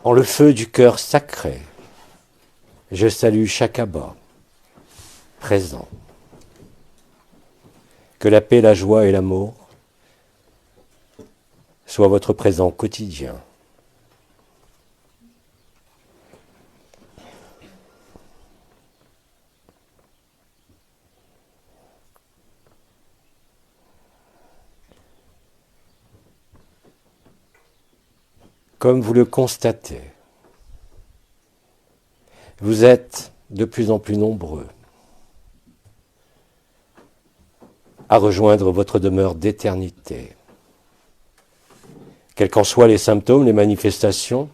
En le feu du cœur sacré, je salue chaque abbat présent. Que la paix, la joie et l'amour soient votre présent quotidien. Comme vous le constatez, vous êtes de plus en plus nombreux à rejoindre votre demeure d'éternité. Quels qu'en soient les symptômes, les manifestations,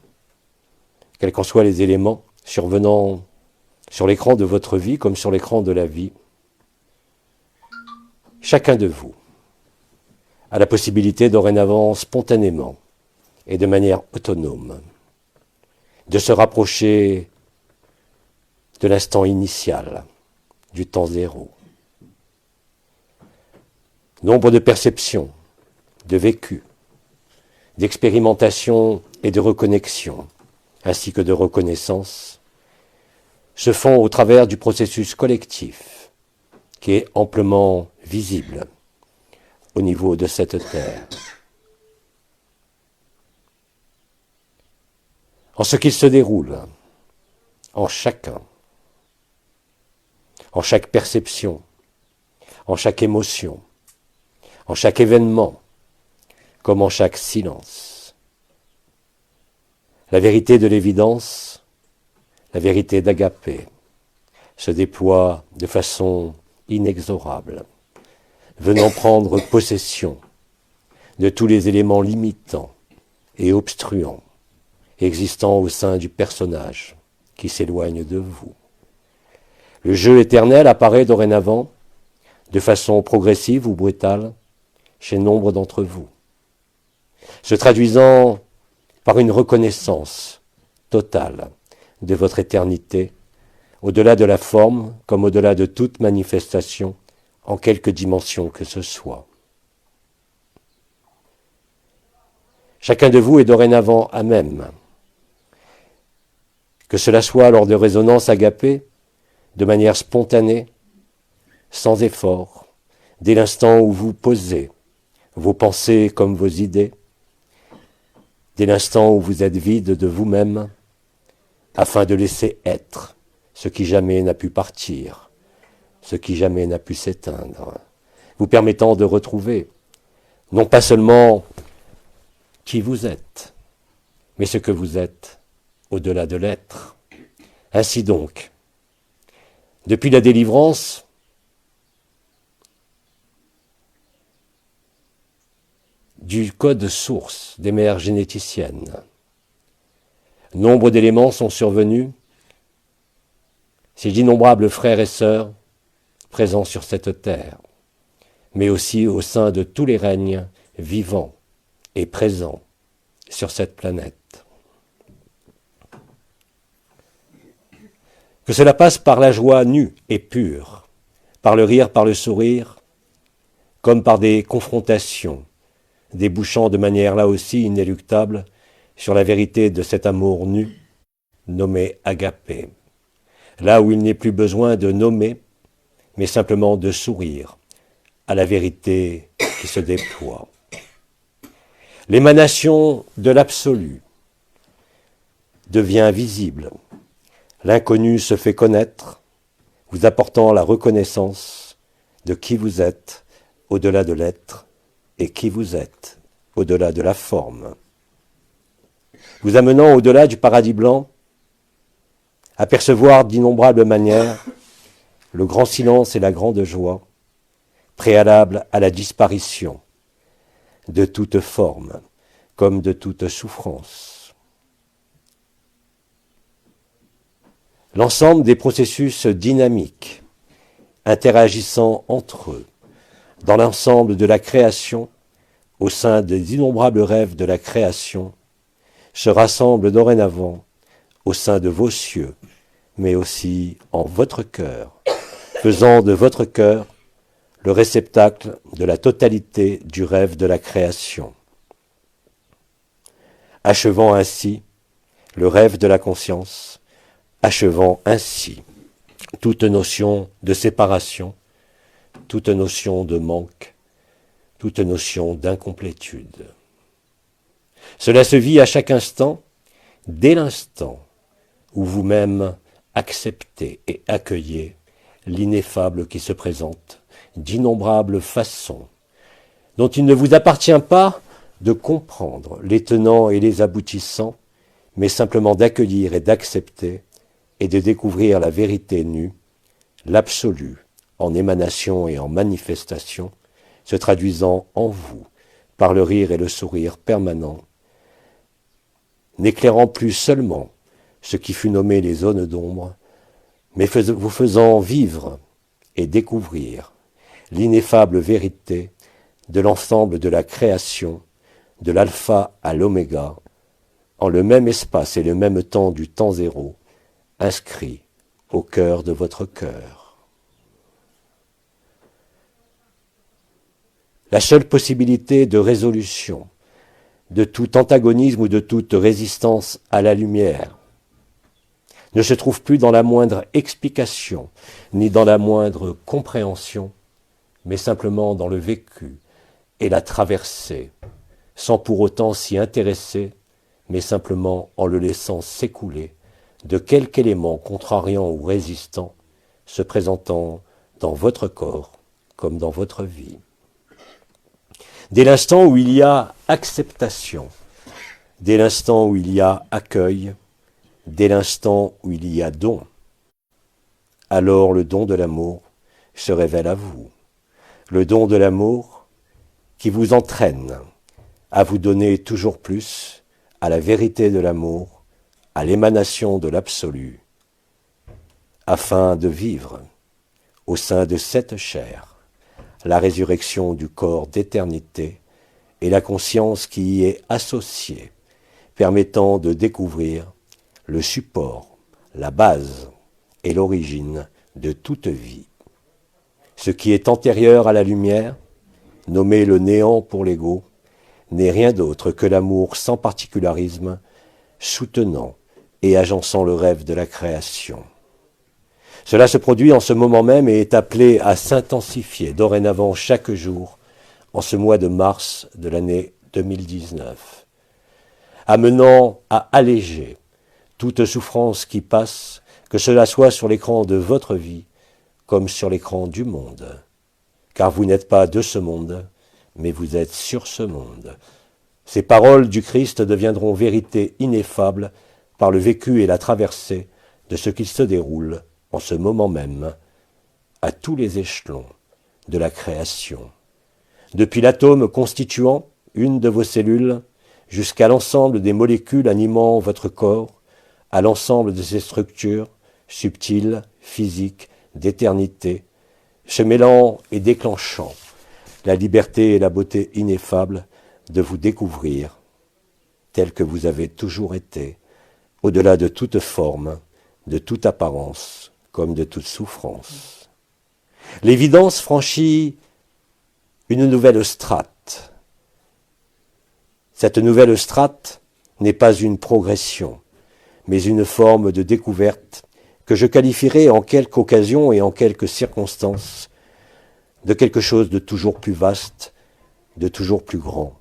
quels qu'en soient les éléments survenant sur l'écran de votre vie comme sur l'écran de la vie, chacun de vous a la possibilité dorénavant spontanément et de manière autonome de se rapprocher de l'instant initial, du temps zéro. Nombre de perceptions, de vécus, d'expérimentations et de reconnexion, ainsi que de reconnaissance, se font au travers du processus collectif qui est amplement visible au niveau de cette terre. En ce qu'il se déroule, en chacun, en chaque perception, en chaque émotion, en chaque événement, comme en chaque silence. La vérité de l'évidence, la vérité d'Agapé, se déploie de façon inexorable, venant prendre possession de tous les éléments limitants et obstruants existant au sein du personnage qui s'éloigne de vous. Le jeu éternel apparaît dorénavant de façon progressive ou brutale chez nombre d'entre vous, se traduisant par une reconnaissance totale de votre éternité, au-delà de la forme comme au-delà de toute manifestation, en quelque dimension que ce soit. Chacun de vous est dorénavant à même, que cela soit lors de résonances agapées, de manière spontanée, sans effort, dès l'instant où vous posez vos pensées comme vos idées, dès l'instant où vous êtes vide de vous-même, afin de laisser être ce qui jamais n'a pu partir, ce qui jamais n'a pu s'éteindre, vous permettant de retrouver non pas seulement qui vous êtes, mais ce que vous êtes au-delà de l'être. Ainsi donc, depuis la délivrance, du code source des mères généticiennes, nombre d'éléments sont survenus, ces d'innombrables frères et sœurs présents sur cette terre, mais aussi au sein de tous les règnes vivants et présents sur cette planète. Que cela passe par la joie nue et pure, par le rire, par le sourire, comme par des confrontations, débouchant de manière là aussi inéluctable sur la vérité de cet amour nu, nommé agapé, là où il n'est plus besoin de nommer, mais simplement de sourire à la vérité qui se déploie. L'émanation de l'absolu devient visible. L'inconnu se fait connaître, vous apportant la reconnaissance de qui vous êtes au-delà de l'être et qui vous êtes au-delà de la forme. Vous amenant au-delà du paradis blanc à percevoir d'innombrables manières le grand silence et la grande joie, préalable à la disparition de toute forme comme de toute souffrance. L'ensemble des processus dynamiques interagissant entre eux dans l'ensemble de la création, au sein des innombrables rêves de la création, se rassemblent dorénavant au sein de vos cieux, mais aussi en votre cœur, faisant de votre cœur le réceptacle de la totalité du rêve de la création. Achevant ainsi le rêve de la conscience, achevant ainsi toute notion de séparation, toute notion de manque, toute notion d'incomplétude. Cela se vit à chaque instant, dès l'instant où vous-même acceptez et accueillez l'ineffable qui se présente d'innombrables façons, dont il ne vous appartient pas de comprendre les tenants et les aboutissants, mais simplement d'accueillir et d'accepter et de découvrir la vérité nue, l'absolu, en émanation et en manifestation, se traduisant en vous par le rire et le sourire permanent, n'éclairant plus seulement ce qui fut nommé les zones d'ombre, mais vous faisant vivre et découvrir l'ineffable vérité de l'ensemble de la création, de l'alpha à l'oméga, en le même espace et le même temps du temps zéro, inscrit au cœur de votre cœur. La seule possibilité de résolution de tout antagonisme ou de toute résistance à la lumière ne se trouve plus dans la moindre explication, ni dans la moindre compréhension, mais simplement dans le vécu et la traversée, sans pour autant s'y intéresser, mais simplement en le laissant s'écouler de quelque élément contrariant ou résistant se présentant dans votre corps comme dans votre vie. Dès l'instant où il y a acceptation, dès l'instant où il y a accueil, dès l'instant où il y a don, alors le don de l'amour se révèle à vous. Le don de l'amour qui vous entraîne à vous donner toujours plus à la vérité de l'amour, à l'émanation de l'absolu, afin de vivre au sein de cette chair la résurrection du corps d'éternité et la conscience qui y est associée, permettant de découvrir le support, la base et l'origine de toute vie. Ce qui est antérieur à la lumière, nommé le néant pour l'ego, n'est rien d'autre que l'amour sans particularisme, soutenant et agençant le rêve de la création. Cela se produit en ce moment même et est appelé à s'intensifier dorénavant chaque jour en ce mois de mars de l'année 2019, amenant à alléger toute souffrance qui passe, que cela soit sur l'écran de votre vie comme sur l'écran du monde. Car vous n'êtes pas de ce monde, mais vous êtes sur ce monde. Ces paroles du Christ deviendront vérité ineffable par le vécu et la traversée de ce qu'il se déroule en ce moment même, à tous les échelons de la création. Depuis l'atome constituant une de vos cellules, jusqu'à l'ensemble des molécules animant votre corps, à l'ensemble de ces structures subtiles, physiques, d'éternité, se mêlant et déclenchant la liberté et la beauté ineffable de vous découvrir tel que vous avez toujours été, au-delà de toute forme, de toute apparence, comme de toute souffrance. L'évidence franchit une nouvelle strate. Cette nouvelle strate n'est pas une progression, mais une forme de découverte que je qualifierais en quelque occasion et en quelques circonstances de quelque chose de toujours plus vaste, de toujours plus grand,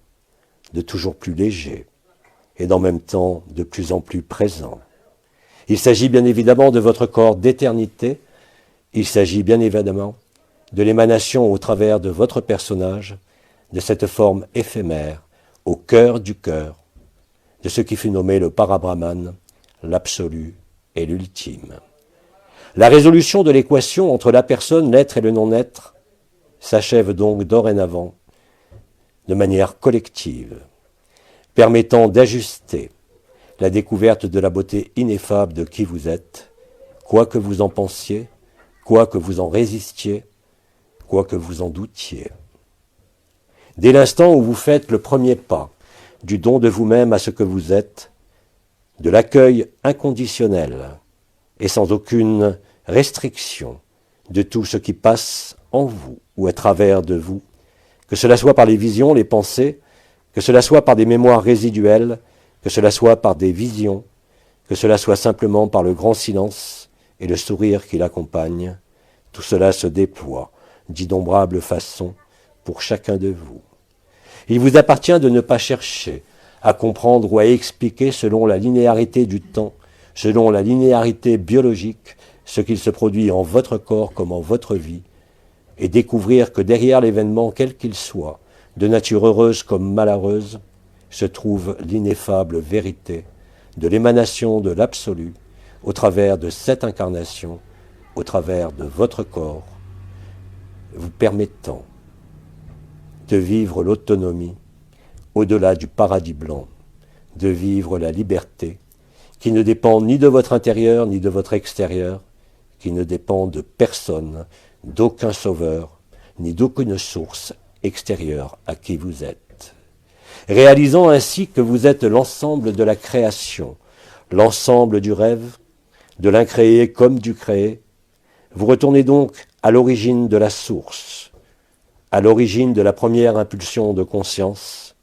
de toujours plus léger, et d'en même temps de plus en plus présent. Il s'agit bien évidemment de votre corps d'éternité, il s'agit bien évidemment de l'émanation au travers de votre personnage, de cette forme éphémère, au cœur du cœur, de ce qui fut nommé le Parabrahman, l'absolu et l'ultime. La résolution de l'équation entre la personne, l'être et le non-être s'achève donc dorénavant de manière collective, permettant d'ajuster la découverte de la beauté ineffable de qui vous êtes, quoi que vous en pensiez, quoi que vous en résistiez, quoi que vous en doutiez. Dès l'instant où vous faites le premier pas du don de vous-même à ce que vous êtes, de l'accueil inconditionnel et sans aucune restriction de tout ce qui passe en vous ou à travers de vous, que cela soit par les visions, les pensées, que cela soit par des mémoires résiduelles, que cela soit par des visions, que cela soit simplement par le grand silence et le sourire qui l'accompagne, tout cela se déploie d'innombrables façons pour chacun de vous. Il vous appartient de ne pas chercher à comprendre ou à expliquer selon la linéarité du temps, selon la linéarité biologique, ce qu'il se produit en votre corps comme en votre vie, et découvrir que derrière l'événement, quel qu'il soit, de nature heureuse comme malheureuse, se trouve l'ineffable vérité de l'émanation de l'absolu au travers de cette incarnation, au travers de votre corps, vous permettant de vivre l'autonomie au-delà du paradis blanc, de vivre la liberté qui ne dépend ni de votre intérieur ni de votre extérieur, qui ne dépend de personne, d'aucun sauveur, ni d'aucune source extérieure à qui vous êtes. Réalisant ainsi que vous êtes l'ensemble de la création, l'ensemble du rêve, de l'incréé comme du créé, vous retournez donc à l'origine de la source, à l'origine de la première impulsion de conscience,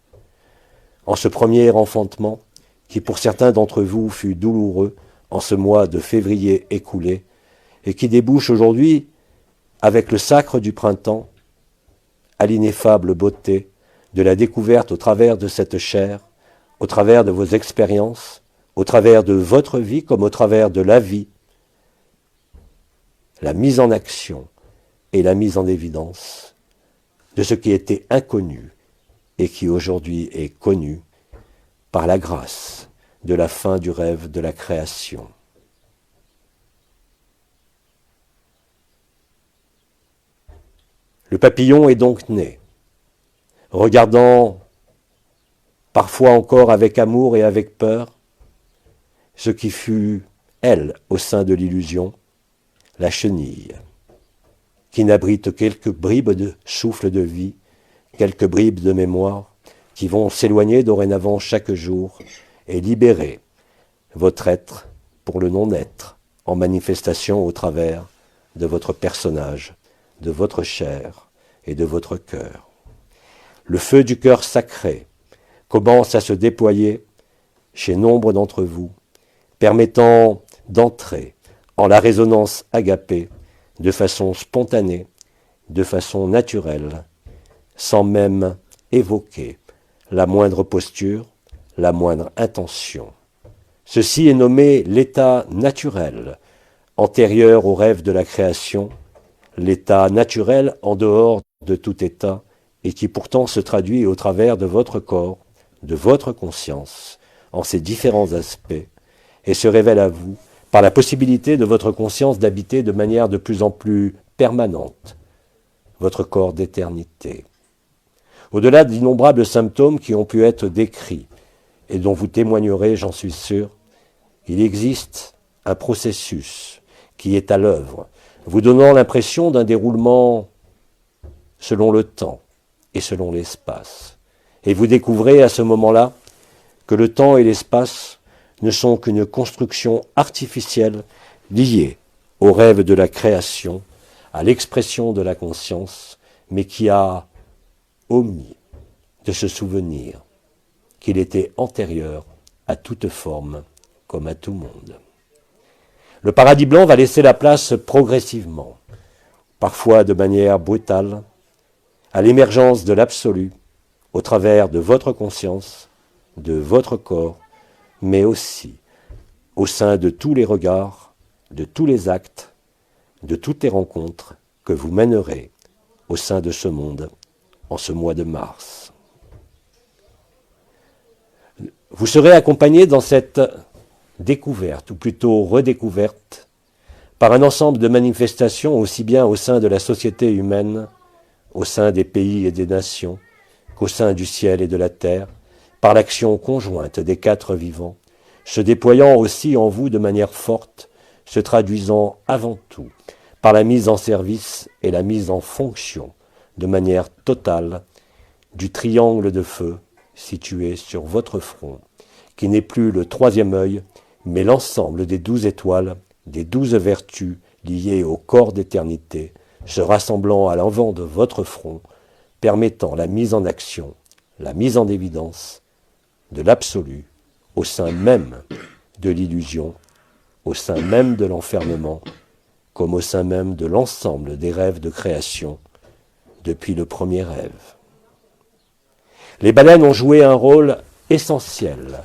en ce premier enfantement qui pour certains d'entre vous fut douloureux en ce mois de février écoulé et qui débouche aujourd'hui avec le sacre du printemps à l'ineffable beauté de la découverte au travers de cette chair, au travers de vos expériences, au travers de votre vie comme au travers de la vie, la mise en action et la mise en évidence de ce qui était inconnu et qui aujourd'hui est connu par la grâce de la fin du rêve de la création. Le papillon est donc né, regardant parfois encore avec amour et avec peur ce qui fut, elle, au sein de l'illusion, la chenille, qui n'abrite quelques bribes de souffle de vie, quelques bribes de mémoire, qui vont s'éloigner dorénavant chaque jour et libérer votre être pour le non-être en manifestation au travers de votre personnage, de votre chair et de votre cœur. Le feu du cœur sacré commence à se déployer chez nombre d'entre vous, permettant d'entrer en la résonance agapée de façon spontanée, de façon naturelle, sans même évoquer la moindre posture, la moindre intention. Ceci est nommé l'état naturel, antérieur au rêve de la création, l'état naturel en dehors de tout état, et qui pourtant se traduit au travers de votre corps, de votre conscience, en ses différents aspects, et se révèle à vous par la possibilité de votre conscience d'habiter de manière de plus en plus permanente votre corps d'éternité. Au-delà d'innombrables symptômes qui ont pu être décrits, et dont vous témoignerez, j'en suis sûr, il existe un processus qui est à l'œuvre, vous donnant l'impression d'un déroulement selon le temps et selon l'espace. Et vous découvrez à ce moment-là que le temps et l'espace ne sont qu'une construction artificielle liée au rêve de la création, à l'expression de la conscience, mais qui a omis de se souvenir qu'il était antérieur à toute forme comme à tout monde. Le paradis blanc va laisser la place progressivement, parfois de manière brutale, à l'émergence de l'absolu au travers de votre conscience, de votre corps, mais aussi au sein de tous les regards, de tous les actes, de toutes les rencontres que vous mènerez au sein de ce monde en ce mois de mars. Vous serez accompagné dans cette découverte, ou plutôt redécouverte, par un ensemble de manifestations aussi bien au sein de la société humaine, au sein des pays et des nations, qu'au sein du ciel et de la terre, par l'action conjointe des quatre vivants, se déployant aussi en vous de manière forte, se traduisant avant tout par la mise en service et la mise en fonction de manière totale du triangle de feu situé sur votre front, qui n'est plus le troisième œil, mais l'ensemble des 12 étoiles, des 12 vertus liées au corps d'éternité, se rassemblant à l'avant de votre front, permettant la mise en action, la mise en évidence de l'absolu au sein même de l'illusion, au sein même de l'enfermement, comme au sein même de l'ensemble des rêves de création, depuis le premier rêve. Les baleines ont joué un rôle essentiel,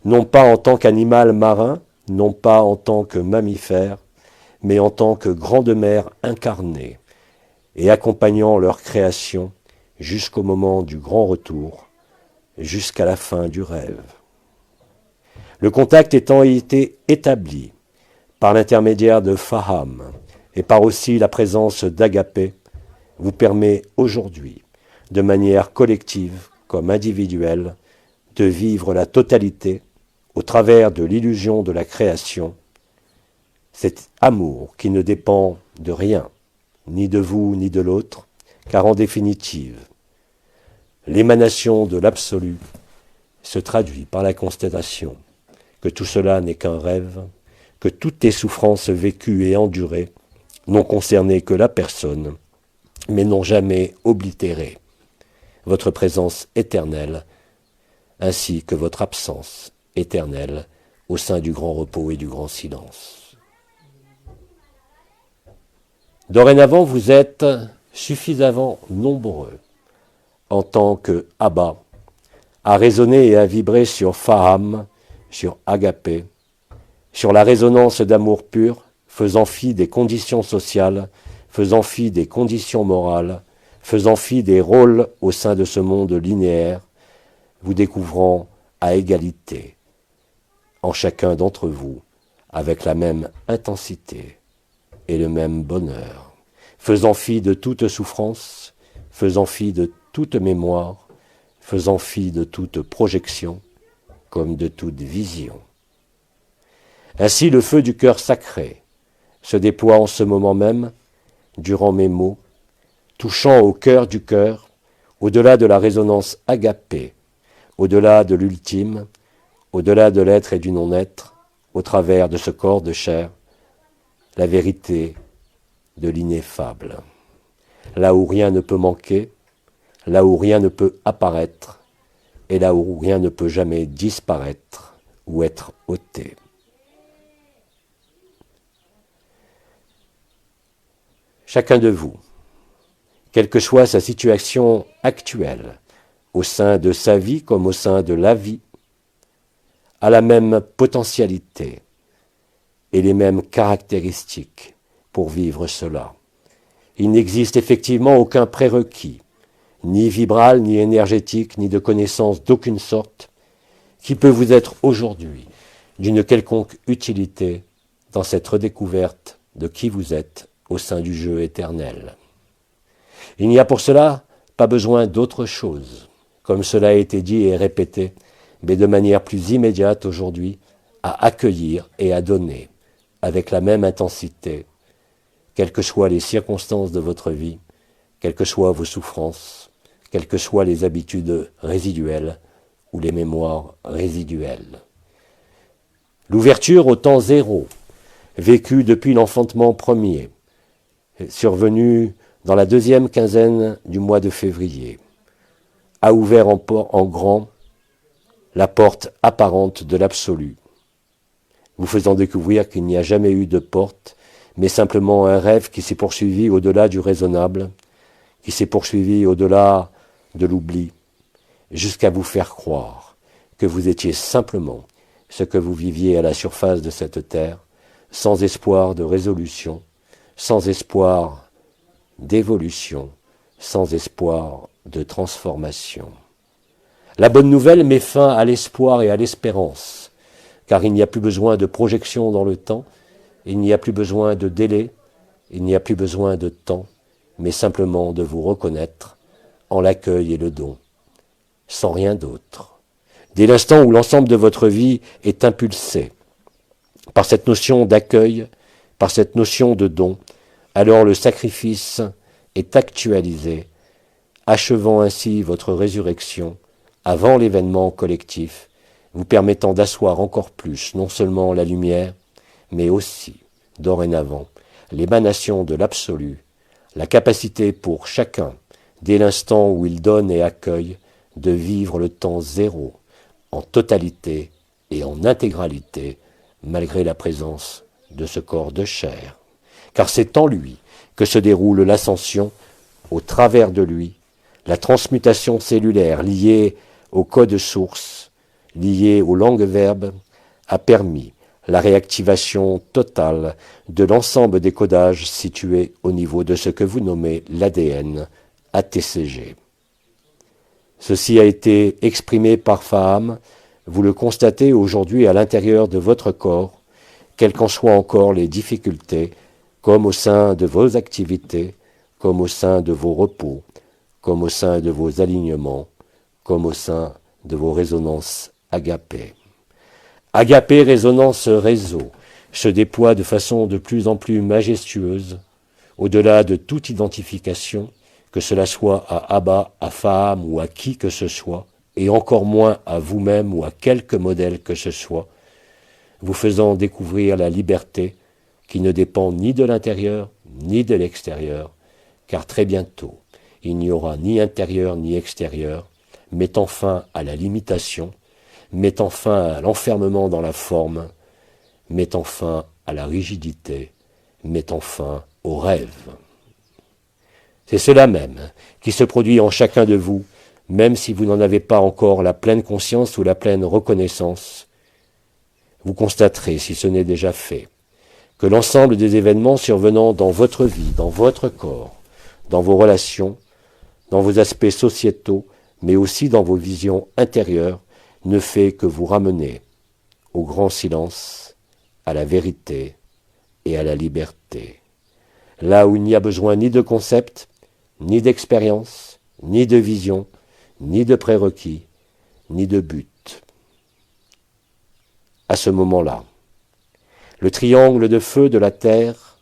non pas en tant qu'animal marin, non pas en tant que mammifère, mais en tant que grande mère incarnée et accompagnant leur création jusqu'au moment du grand retour, jusqu'à la fin du rêve. Le contact étant été établi par l'intermédiaire de Faham et par aussi la présence d'Agapé, vous permet aujourd'hui, de manière collective comme individuelle, de vivre la totalité au travers de l'illusion de la création, cet amour qui ne dépend de rien, ni de vous ni de l'autre, car en définitive, l'émanation de l'absolu se traduit par la constatation que tout cela n'est qu'un rêve, que toutes les souffrances vécues et endurées n'ont concerné que la personne, mais n'ont jamais oblitéré votre présence éternelle, ainsi que votre absence éternelle au sein du grand repos et du grand silence. Dorénavant, vous êtes suffisamment nombreux en tant que Abba à résonner et à vibrer sur Faham, sur Agapé, sur la résonance d'amour pur, faisant fi des conditions sociales, faisant fi des conditions morales, faisant fi des rôles au sein de ce monde linéaire, vous découvrant à égalité en chacun d'entre vous, avec la même intensité et le même bonheur, faisant fi de toute souffrance, faisant fi de toute mémoire, faisant fi de toute projection, comme de toute vision. Ainsi le feu du cœur sacré se déploie en ce moment même, durant mes mots, touchant au cœur du cœur, au-delà de la résonance agapée, au-delà de l'ultime, au-delà de l'être et du non-être, au travers de ce corps de chair, la vérité de l'ineffable. Là où rien ne peut manquer, là où rien ne peut apparaître, et là où rien ne peut jamais disparaître ou être ôté. Chacun de vous, quelle que soit sa situation actuelle, au sein de sa vie comme au sein de la vie, a la même potentialité et les mêmes caractéristiques pour vivre cela. Il n'existe effectivement aucun prérequis, ni vibral, ni énergétique, ni de connaissance d'aucune sorte, qui peut vous être aujourd'hui d'une quelconque utilité dans cette redécouverte de qui vous êtes au sein du jeu éternel. Il n'y a pour cela pas besoin d'autre chose, comme cela a été dit et répété, mais de manière plus immédiate aujourd'hui, à accueillir et à donner, avec la même intensité, quelles que soient les circonstances de votre vie, quelles que soient vos souffrances, quelles que soient les habitudes résiduelles ou les mémoires résiduelles. L'ouverture au temps zéro, vécue depuis l'enfantement premier, survenue dans la deuxième quinzaine du mois de février, a ouvert en grand la porte apparente de l'absolu, vous faisant découvrir qu'il n'y a jamais eu de porte, mais simplement un rêve qui s'est poursuivi au-delà du raisonnable, qui s'est poursuivi au-delà de l'oubli, jusqu'à vous faire croire que vous étiez simplement ce que vous viviez à la surface de cette terre, sans espoir de résolution, sans espoir d'évolution, sans espoir de transformation. La bonne nouvelle met fin à l'espoir et à l'espérance, car il n'y a plus besoin de projection dans le temps, il n'y a plus besoin de délai, il n'y a plus besoin de temps, mais simplement de vous reconnaître en l'accueil et le don, sans rien d'autre. Dès l'instant où l'ensemble de votre vie est impulsé par cette notion d'accueil, par cette notion de don, alors le sacrifice est actualisé, achevant ainsi votre résurrection avant l'événement collectif, vous permettant d'asseoir encore plus non seulement la lumière, mais aussi, dorénavant, l'émanation de l'absolu, la capacité pour chacun, dès l'instant où il donne et accueille, de vivre le temps zéro, en totalité et en intégralité malgré la présence de ce corps de chair. Car c'est en lui que se déroule l'ascension, au travers de lui, la transmutation cellulaire liée au code source, liée aux langues verbes, a permis la réactivation totale de l'ensemble des codages situés au niveau de ce que vous nommez l'ADN ATCG. Ceci a été exprimé par Faham, vous le constatez aujourd'hui à l'intérieur de votre corps, quelles qu'en soient encore les difficultés, comme au sein de vos activités, comme au sein de vos repos, comme au sein de vos alignements, comme au sein de vos résonances agapées. Agapé Résonance Réseau se déploie de façon de plus en plus majestueuse, au-delà de toute identification, que cela soit à Abba, à Faham ou à qui que ce soit, et encore moins à vous-même ou à quelque modèle que ce soit, vous faisant découvrir la liberté qui ne dépend ni de l'intérieur ni de l'extérieur, car très bientôt, il n'y aura ni intérieur ni extérieur, mettant fin à la limitation, mettant fin à l'enfermement dans la forme, mettant fin à la rigidité, mettant fin au rêve. C'est cela même qui se produit en chacun de vous, même si vous n'en avez pas encore la pleine conscience ou la pleine reconnaissance. Vous constaterez, si ce n'est déjà fait, que l'ensemble des événements survenant dans votre vie, dans votre corps, dans vos relations, dans vos aspects sociétaux, mais aussi dans vos visions intérieures, ne fait que vous ramener au grand silence, à la vérité et à la liberté. Là où il n'y a besoin ni de concept, ni d'expérience, ni de vision, ni de prérequis, ni de but. À ce moment-là, le triangle de feu de la Terre,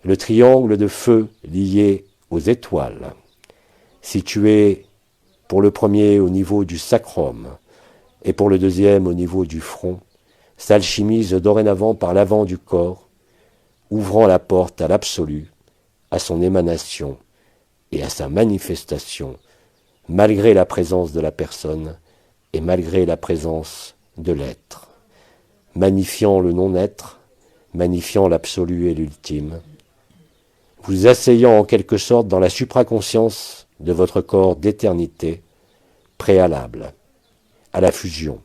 le triangle de feu lié aux étoiles, situé pour le premier au niveau du sacrum et pour le deuxième au niveau du front, s'alchimise dorénavant par l'avant du corps, ouvrant la porte à l'absolu, à son émanation et à sa manifestation, malgré la présence de la personne et malgré la présence de l'être, magnifiant le non-être, magnifiant l'absolu et l'ultime, vous asseyant en quelque sorte dans la supraconscience de votre corps d'éternité, préalable à la fusion,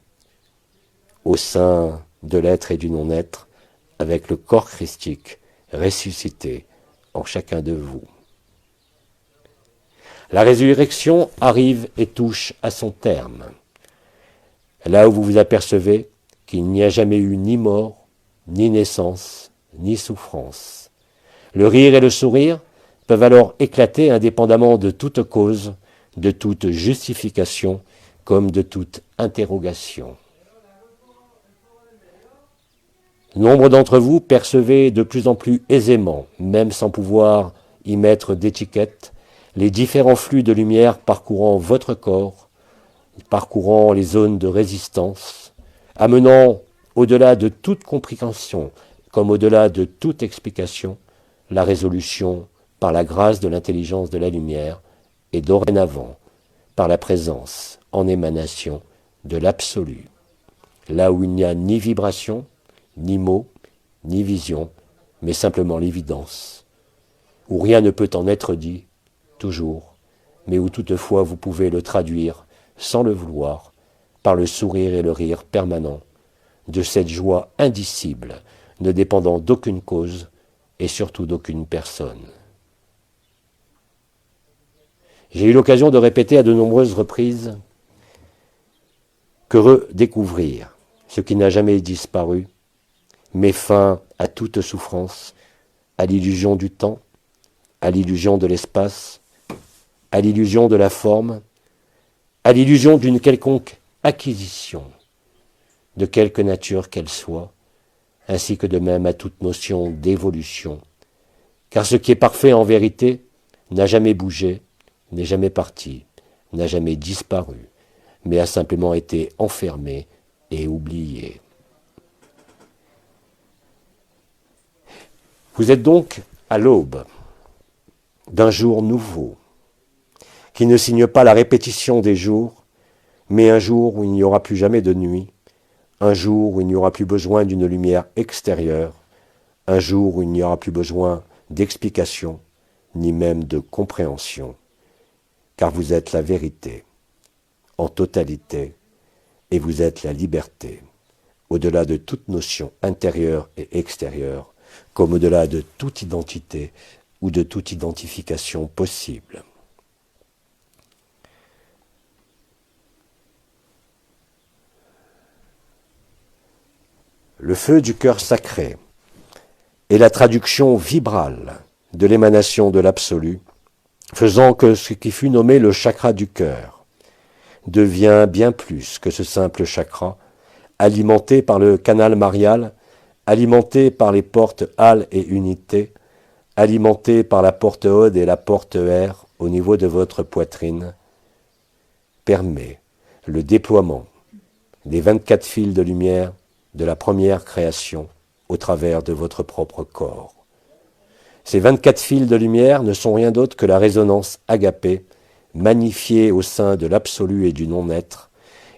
au sein de l'être et du non-être, avec le corps christique ressuscité en chacun de vous. La résurrection arrive et touche à son terme. Là où vous vous apercevez qu'il n'y a jamais eu ni mort, ni naissance, ni souffrance. Le rire et le sourire peuvent alors éclater indépendamment de toute cause, de toute justification, comme de toute interrogation. Nombre d'entre vous percevez de plus en plus aisément, même sans pouvoir y mettre d'étiquette, les différents flux de lumière parcourant votre corps, parcourant les zones de résistance, amenant au-delà de toute compréhension, comme au-delà de toute explication, la résolution par la grâce de l'intelligence de la lumière et dorénavant par la présence en émanation de l'absolu, là où il n'y a ni vibration, ni mots, ni vision, mais simplement l'évidence, où rien ne peut en être dit, toujours, mais où toutefois vous pouvez le traduire, sans le vouloir, par le sourire et le rire permanent, de cette joie indicible, ne dépendant d'aucune cause et surtout d'aucune personne. J'ai eu l'occasion de répéter à de nombreuses reprises que redécouvrir ce qui n'a jamais disparu met fin à toute souffrance, à l'illusion du temps, à l'illusion de l'espace, à l'illusion de la forme, à l'illusion d'une quelconque acquisition, de quelque nature qu'elle soit, ainsi que de même à toute notion d'évolution, car ce qui est parfait en vérité n'a jamais bougé, n'est jamais parti, n'a jamais disparu, mais a simplement été enfermé et oublié. Vous êtes donc à l'aube d'un jour nouveau, qui ne signe pas la répétition des jours, mais un jour où il n'y aura plus jamais de nuit, un jour où il n'y aura plus besoin d'une lumière extérieure, un jour où il n'y aura plus besoin d'explication, ni même de compréhension, car vous êtes la vérité, en totalité, et vous êtes la liberté, au-delà de toute notion intérieure et extérieure, comme au-delà de toute identité ou de toute identification possible. Le feu du cœur sacré est la traduction vibrale de l'émanation de l'absolu, faisant que ce qui fut nommé le chakra du cœur devient bien plus que ce simple chakra, alimenté par le canal marial, alimenté par les portes Al et Unité, alimenté par la porte Ode et la porte R au niveau de votre poitrine, permet le déploiement des 24 fils de lumière de la première création au travers de votre propre corps. Ces 24 fils de lumière ne sont rien d'autre que la résonance agapée, magnifiée au sein de l'absolu et du non-être,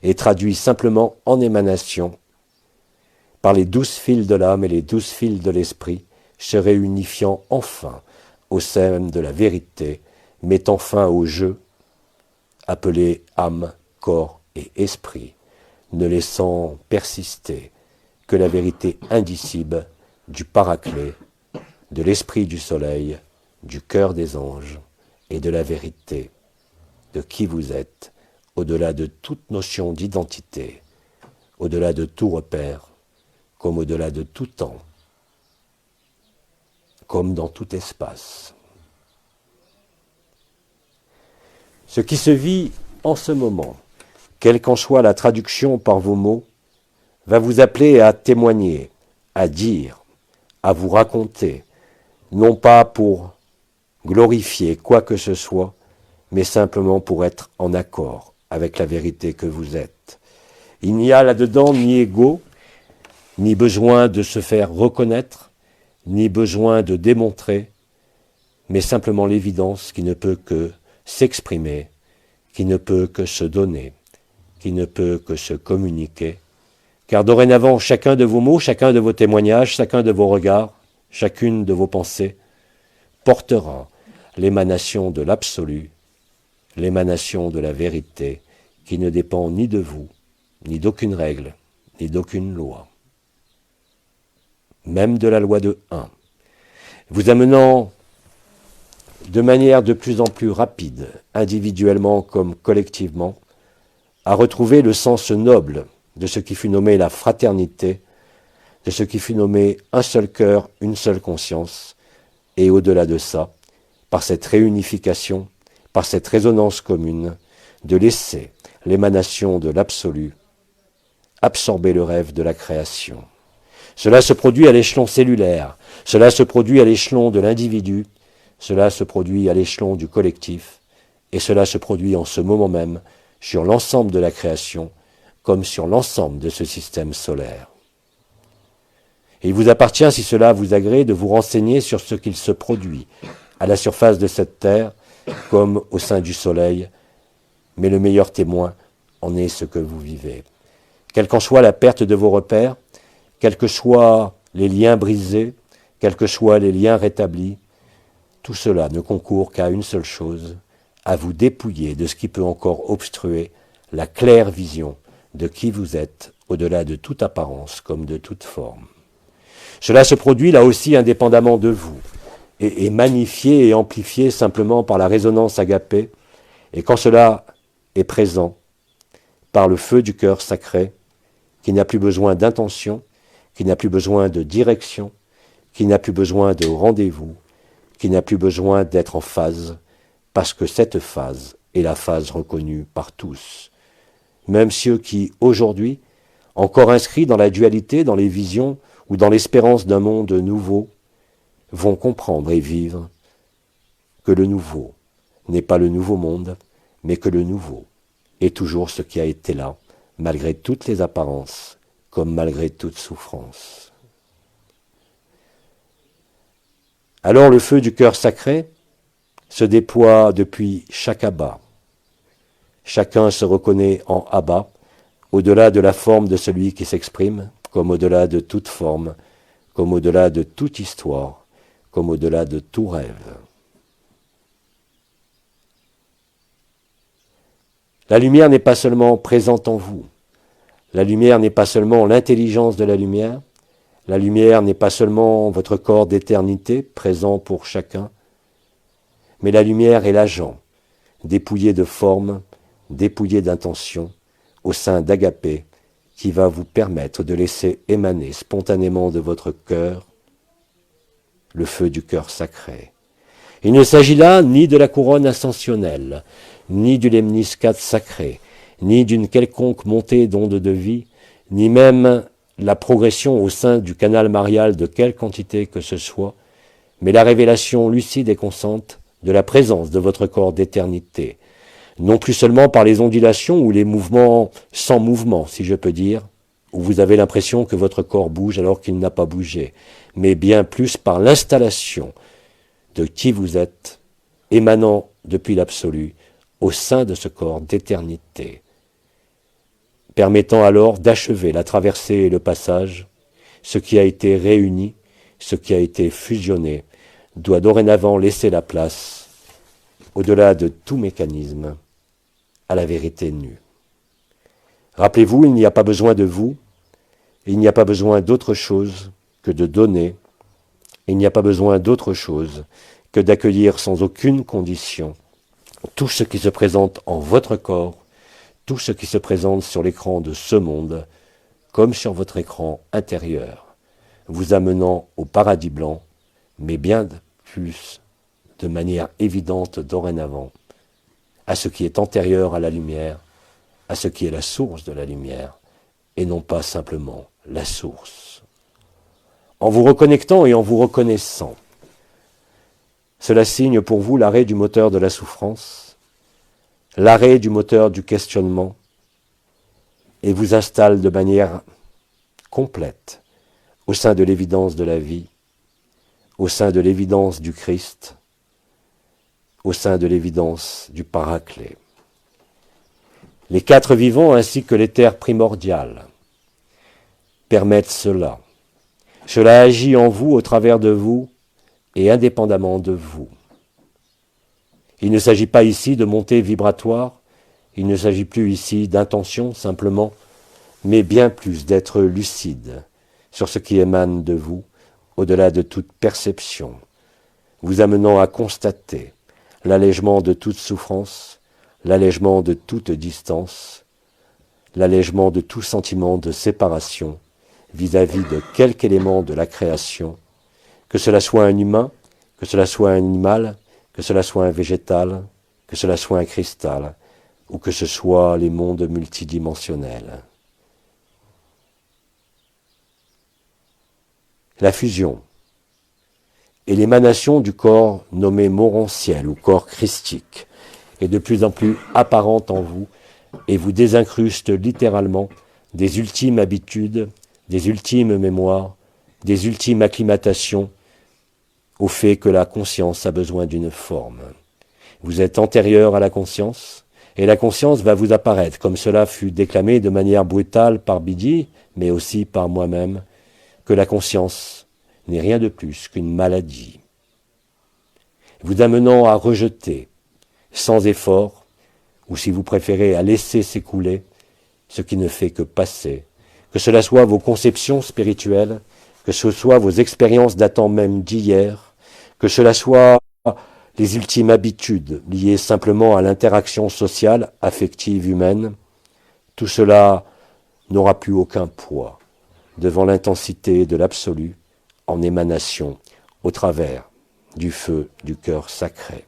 et traduit simplement en émanation par les 12 fils de l'âme et les 12 fils de l'esprit, se réunifiant enfin au sein de la vérité, mettant fin au jeu appelé âme, corps et esprit, ne laissant persister que la vérité indicible du paraclet, de l'esprit du soleil, du cœur des anges et de la vérité de qui vous êtes, au-delà de toute notion d'identité, au-delà de tout repère, comme au-delà de tout temps, comme dans tout espace. Ce qui se vit en ce moment, quelle qu'en soit la traduction par vos mots, va vous appeler à témoigner, à dire, à vous raconter, non pas pour glorifier quoi que ce soit, mais simplement pour être en accord avec la vérité que vous êtes. Il n'y a là-dedans ni ego, ni besoin de se faire reconnaître, ni besoin de démontrer, mais simplement l'évidence qui ne peut que s'exprimer, qui ne peut que se donner, qui ne peut que se communiquer, car dorénavant, chacun de vos mots, chacun de vos témoignages, chacun de vos regards, chacune de vos pensées, portera l'émanation de l'absolu, l'émanation de la vérité, qui ne dépend ni de vous, ni d'aucune règle, ni d'aucune loi, même de la loi de 1, vous amenant de manière de plus en plus rapide, individuellement comme collectivement, à retrouver le sens noble de ce qui fut nommé la fraternité, de ce qui fut nommé un seul cœur, une seule conscience, et au-delà de ça, par cette réunification, par cette résonance commune, de laisser l'émanation de l'absolu absorber le rêve de la création. Cela se produit à l'échelon cellulaire, cela se produit à l'échelon de l'individu, cela se produit à l'échelon du collectif, et cela se produit en ce moment même sur l'ensemble de la création, comme sur l'ensemble de ce système solaire. Et il vous appartient, si cela vous agrée, de vous renseigner sur ce qu'il se produit à la surface de cette terre, comme au sein du soleil, mais le meilleur témoin en est ce que vous vivez. Quelle qu'en soit la perte de vos repères, quels que soient les liens brisés, quels que soient les liens rétablis, tout cela ne concourt qu'à une seule chose, à vous dépouiller de ce qui peut encore obstruer la claire vision de qui vous êtes, au-delà de toute apparence comme de toute forme. Cela se produit là aussi indépendamment de vous, et magnifié et amplifié simplement par la résonance agapée, et quand cela est présent, par le feu du cœur sacré, qui n'a plus besoin d'intention, qui n'a plus besoin de direction, qui n'a plus besoin de rendez-vous, qui n'a plus besoin d'être en phase, parce que cette phase est la phase reconnue par tous. Même ceux qui, aujourd'hui, encore inscrits dans la dualité, dans les visions ou dans l'espérance d'un monde nouveau, vont comprendre et vivre que le nouveau n'est pas le nouveau monde, mais que le nouveau est toujours ce qui a été là, malgré toutes les apparences, comme malgré toute souffrance. Alors le feu du cœur sacré se déploie depuis chaque Abba. Chacun se reconnaît en Abba, au-delà de la forme de celui qui s'exprime, comme au-delà de toute forme, comme au-delà de toute histoire, comme au-delà de tout rêve. La lumière n'est pas seulement présente en vous, la lumière n'est pas seulement l'intelligence de la lumière n'est pas seulement votre corps d'éternité présent pour chacun, mais la lumière est l'agent, dépouillé de forme, dépouillé d'intention, au sein d'Agapé, qui va vous permettre de laisser émaner spontanément de votre cœur le feu du cœur sacré. Il ne s'agit là ni de la couronne ascensionnelle, ni du lemniscate sacré, ni d'une quelconque montée d'onde de vie, ni même la progression au sein du canal marial de quelque quantité que ce soit, mais la révélation lucide et constante de la présence de votre corps d'éternité, non plus seulement par les ondulations ou les mouvements sans mouvement, si je peux dire, où vous avez l'impression que votre corps bouge alors qu'il n'a pas bougé, mais bien plus par l'installation de qui vous êtes, émanant depuis l'absolu, au sein de ce corps d'éternité, permettant alors d'achever la traversée et le passage. Ce qui a été réuni, ce qui a été fusionné, doit dorénavant laisser la place, au-delà de tout mécanisme, à la vérité nue. Rappelez-vous, il n'y a pas besoin de vous, il n'y a pas besoin d'autre chose que de donner, il n'y a pas besoin d'autre chose que d'accueillir sans aucune condition tout ce qui se présente en votre corps, tout ce qui se présente sur l'écran de ce monde, comme sur votre écran intérieur, vous amenant au paradis blanc, mais bien plus de manière évidente dorénavant, à ce qui est antérieur à la lumière, à ce qui est la source de la lumière, et non pas simplement la source. En vous reconnectant et en vous reconnaissant, cela signe pour vous l'arrêt du moteur de la souffrance, l'arrêt du moteur du questionnement, et vous installe de manière complète au sein de l'évidence de la vie, au sein de l'évidence du Christ, au sein de l'évidence du Paraclet. Les quatre vivants ainsi que l'éther primordial permettent cela. Cela agit en vous, au travers de vous et indépendamment de vous. Il ne s'agit pas ici de montée vibratoire, il ne s'agit plus ici d'intention simplement, mais bien plus d'être lucide sur ce qui émane de vous, au-delà de toute perception, vous amenant à constater l'allègement de toute souffrance, l'allègement de toute distance, l'allègement de tout sentiment de séparation vis-à-vis de quelque élément de la création, que cela soit un humain, que cela soit un animal, que cela soit un végétal, que cela soit un cristal, ou que ce soit les mondes multidimensionnels. La fusion et l'émanation du corps nommé morontiel ou corps christique est de plus en plus apparente en vous et vous désincruste littéralement des ultimes habitudes, des ultimes mémoires, des ultimes acclimatations au fait que la conscience a besoin d'une forme. Vous êtes antérieur à la conscience, et la conscience va vous apparaître, comme cela fut déclamé de manière brutale par Bidi, mais aussi par moi-même, que la conscience n'est rien de plus qu'une maladie, vous amenant à rejeter, sans effort, ou si vous préférez à laisser s'écouler, ce qui ne fait que passer, que cela soit vos conceptions spirituelles, que ce soit vos expériences datant même d'hier, que cela soit les ultimes habitudes liées simplement à l'interaction sociale, affective, humaine, tout cela n'aura plus aucun poids devant l'intensité de l'absolu en émanation au travers du feu du cœur sacré.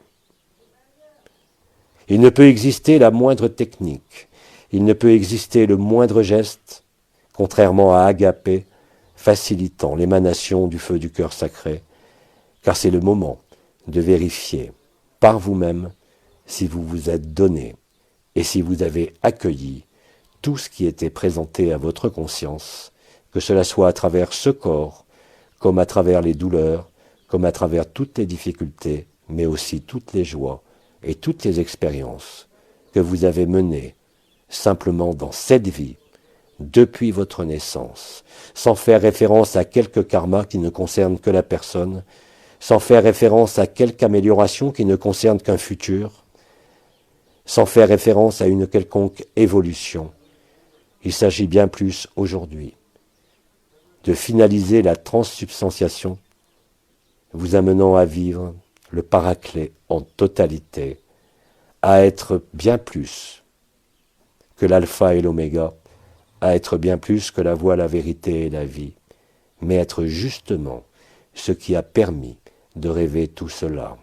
Il ne peut exister la moindre technique, il ne peut exister le moindre geste, contrairement à Agapé, facilitant l'émanation du feu du cœur sacré, car c'est le moment de vérifier par vous-même si vous vous êtes donné et si vous avez accueilli tout ce qui était présenté à votre conscience, que cela soit à travers ce corps, comme à travers les douleurs, comme à travers toutes les difficultés, mais aussi toutes les joies et toutes les expériences que vous avez menées simplement dans cette vie depuis votre naissance, sans faire référence à quelque karma qui ne concerne que la personne, sans faire référence à quelque amélioration qui ne concerne qu'un futur, sans faire référence à une quelconque évolution. Il s'agit bien plus aujourd'hui de finaliser la transsubstantiation, vous amenant à vivre le paraclet en totalité, à être bien plus que l'alpha et l'oméga, à être bien plus que la voie, la vérité et la vie, mais être justement ce qui a permis de rêver tout cela.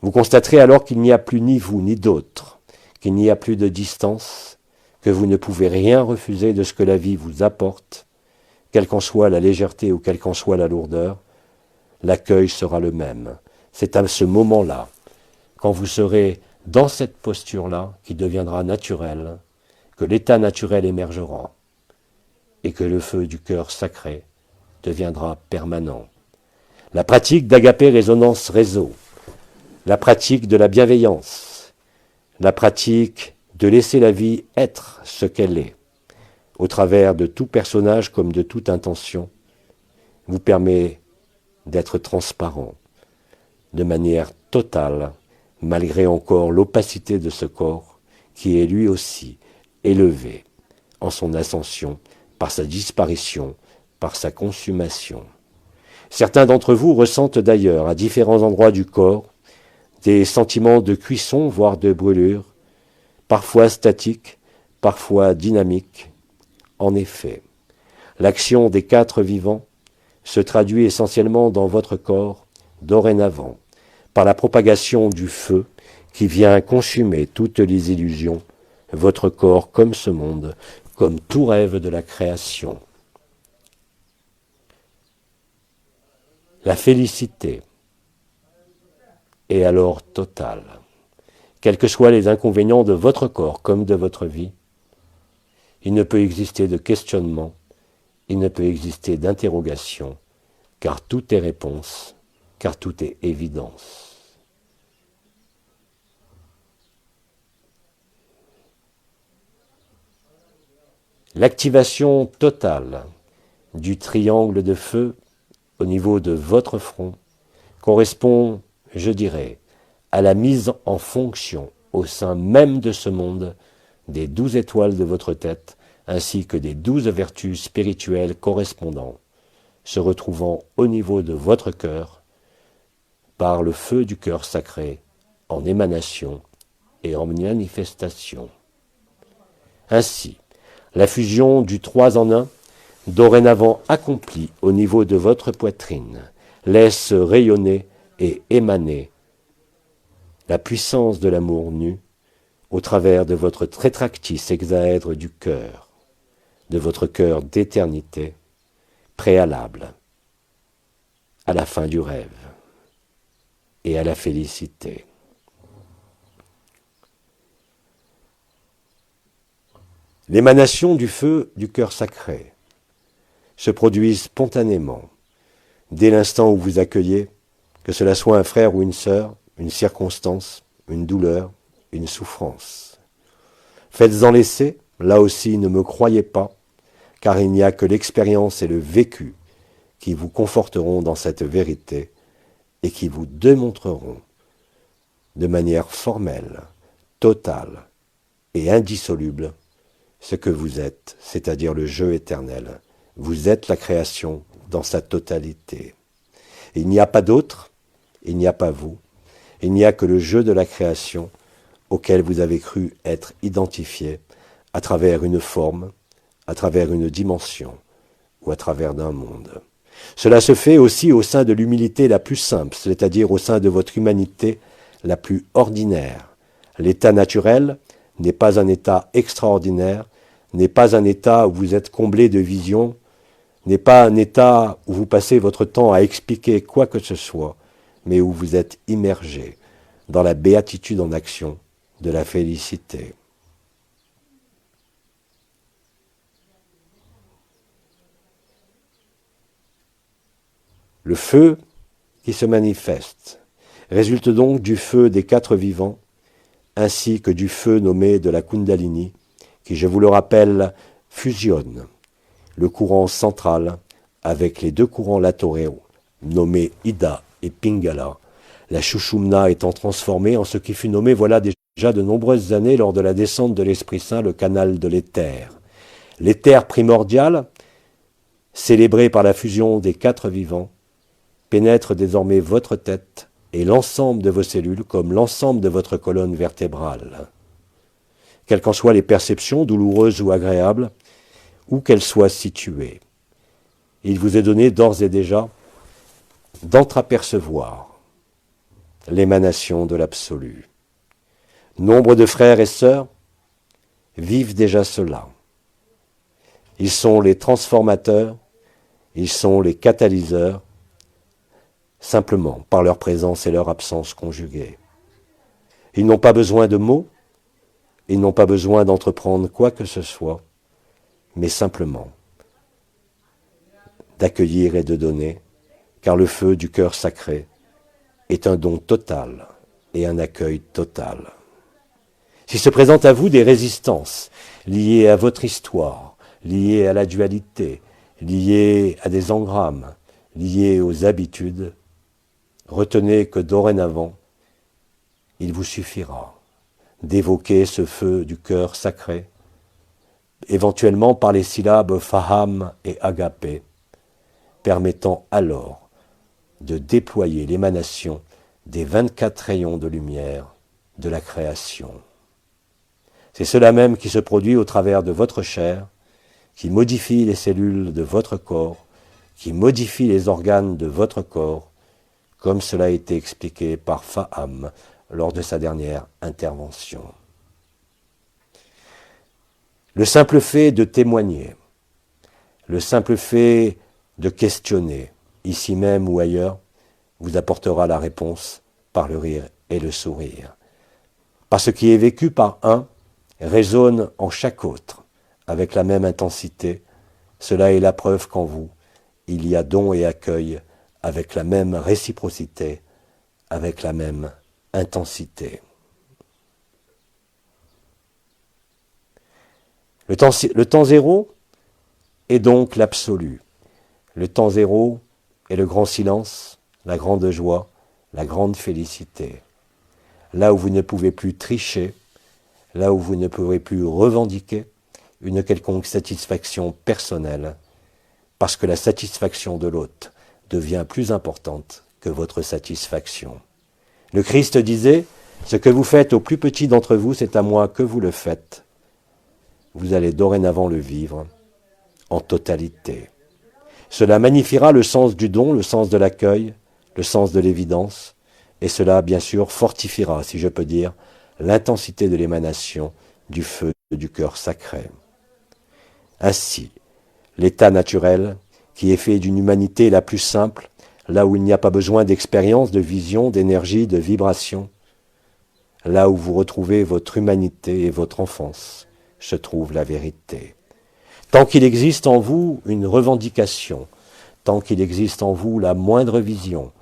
Vous constaterez alors qu'il n'y a plus ni vous ni d'autres, qu'il n'y a plus de distance, que vous ne pouvez rien refuser de ce que la vie vous apporte, quelle qu'en soit la légèreté ou quelle qu'en soit la lourdeur, l'accueil sera le même. C'est à ce moment-là, quand vous serez dans cette posture-là, qui deviendra naturelle, que l'état naturel émergera et que le feu du cœur sacré deviendra permanent. La pratique d'Agapé Résonance Réseau, la pratique de la bienveillance, la pratique de laisser la vie être ce qu'elle est, au travers de tout personnage comme de toute intention, vous permet d'être transparent, de manière totale, malgré encore l'opacité de ce corps, qui est lui aussi élevé en son ascension, par sa disparition, par sa consommation. Certains d'entre vous ressentent d'ailleurs, à différents endroits du corps, des sentiments de cuisson, voire de brûlure, parfois statiques, parfois dynamiques. En effet, l'action des quatre vivants se traduit essentiellement dans votre corps, dorénavant, par la propagation du feu qui vient consumer toutes les illusions, votre corps comme ce monde, comme tout rêve de la création. La félicité est alors totale. Quels que soient les inconvénients de votre corps comme de votre vie, il ne peut exister de questionnement, il ne peut exister d'interrogation, car tout est réponse, car tout est évidence. L'activation totale du triangle de feu au niveau de votre front correspond, je dirais, à la mise en fonction au sein même de ce monde des 12 étoiles de votre tête, ainsi que des 12 vertus spirituelles correspondantes, se retrouvant au niveau de votre cœur, par le feu du cœur sacré, en émanation et en manifestation. Ainsi, la fusion du 3 en 1, dorénavant accomplie au niveau de votre poitrine, laisse rayonner et émaner la puissance de l'amour nu au travers de votre tétractis hexaèdre du cœur, de votre cœur d'éternité, préalable à la fin du rêve et à la félicité. L'émanation du feu du cœur sacré se produit spontanément, dès l'instant où vous accueillez, que cela soit un frère ou une sœur, une circonstance, une douleur, une souffrance. Faites-en l'essai, là aussi ne me croyez pas, car il n'y a que l'expérience et le vécu qui vous conforteront dans cette vérité et qui vous démontreront de manière formelle, totale et indissoluble ce que vous êtes, c'est-à-dire le jeu éternel. Vous êtes la création dans sa totalité. Il n'y a pas d'autre, il n'y a pas vous, il n'y a que le jeu de la création auquel vous avez cru être identifié à travers une forme, à travers une dimension ou à travers d'un monde. Cela se fait aussi au sein de l'humilité la plus simple, c'est-à-dire au sein de votre humanité la plus ordinaire. L'état naturel n'est pas un état extraordinaire, n'est pas un état où vous êtes comblé de vision, n'est pas un état où vous passez votre temps à expliquer quoi que ce soit, mais où vous êtes immergé dans la béatitude en action de la félicité. Le feu qui se manifeste résulte donc du feu des quatre vivants, ainsi que du feu nommé de la Kundalini, qui, je vous le rappelle, fusionne le courant central avec les deux courants latéraux, nommés Ida et Pingala, la Shushumna étant transformée en ce qui fut nommé voilà déjà de nombreuses années lors de la descente de l'Esprit Saint, le canal de l'éther. L'éther primordial, célébré par la fusion des quatre vivants, pénètre désormais votre tête et l'ensemble de vos cellules comme l'ensemble de votre colonne vertébrale. Quelles qu'en soient les perceptions, douloureuses ou agréables, où qu'elles soient situées, il vous est donné d'ores et déjà d'entrapercevoir l'émanation de l'absolu. Nombre de frères et sœurs vivent déjà cela. Ils sont les transformateurs, ils sont les catalyseurs, simplement par leur présence et leur absence conjuguées. Ils n'ont pas besoin de mots, ils n'ont pas besoin d'entreprendre quoi que ce soit, mais simplement d'accueillir et de donner, car le feu du cœur sacré est un don total et un accueil total. S'il se présente à vous des résistances liées à votre histoire, liées à la dualité, liées à des engrammes, liées aux habitudes, retenez que dorénavant, il vous suffira d'évoquer ce feu du cœur sacré, éventuellement par les syllabes Faham et Agapé, permettant alors de déployer l'émanation des 24 rayons de lumière de la création. C'est cela même qui se produit au travers de votre chair, qui modifie les cellules de votre corps, qui modifie les organes de votre corps, comme cela a été expliqué par Faham lors de sa dernière intervention. Le simple fait de témoigner, le simple fait de questionner, ici même ou ailleurs, vous apportera la réponse par le rire et le sourire. Parce ce qui est vécu par un résonne en chaque autre avec la même intensité. Cela est la preuve qu'en vous, il y a don et accueil avec la même réciprocité, avec la même intensité. Le temps zéro est donc l'absolu. Le temps zéro est le grand silence, la grande joie, la grande félicité. Là où vous ne pouvez plus tricher, là où vous ne pouvez plus revendiquer une quelconque satisfaction personnelle, parce que la satisfaction de l'autre devient plus importante que votre satisfaction. Le Christ disait, « Ce que vous faites au plus petit d'entre vous, c'est à moi que vous le faites. » Vous allez dorénavant le vivre en totalité. Cela magnifiera le sens du don, le sens de l'accueil, le sens de l'évidence, et cela, bien sûr, fortifiera, si je peux dire, l'intensité de l'émanation du feu du cœur sacré. Ainsi, l'état naturel, qui est fait d'une humanité la plus simple, là où il n'y a pas besoin d'expérience, de vision, d'énergie, de vibration, là où vous retrouvez votre humanité et votre enfance, se trouve la vérité. Tant qu'il existe en vous une revendication, tant qu'il existe en vous la moindre vision,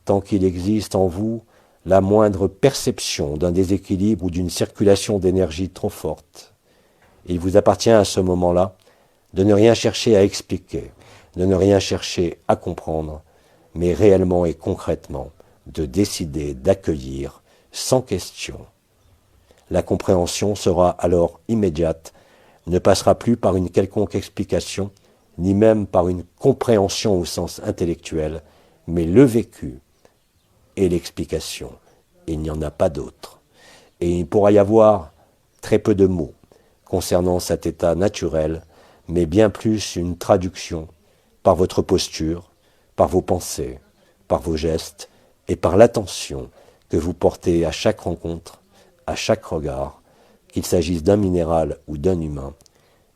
tant qu'il existe en vous la moindre perception d'un déséquilibre ou d'une circulation d'énergie trop forte, il vous appartient à ce moment-là de ne rien chercher à expliquer, de ne rien chercher à comprendre, mais réellement et concrètement de décider d'accueillir sans question. La compréhension sera alors immédiate, ne passera plus par une quelconque explication, ni même par une compréhension au sens intellectuel, mais le vécu et l'explication. Il n'y en a pas d'autre. Et il pourra y avoir très peu de mots concernant cet état naturel, mais bien plus une traduction par votre posture, par vos pensées, par vos gestes et par l'attention que vous portez à chaque rencontre, à chaque regard, qu'il s'agisse d'un minéral ou d'un humain,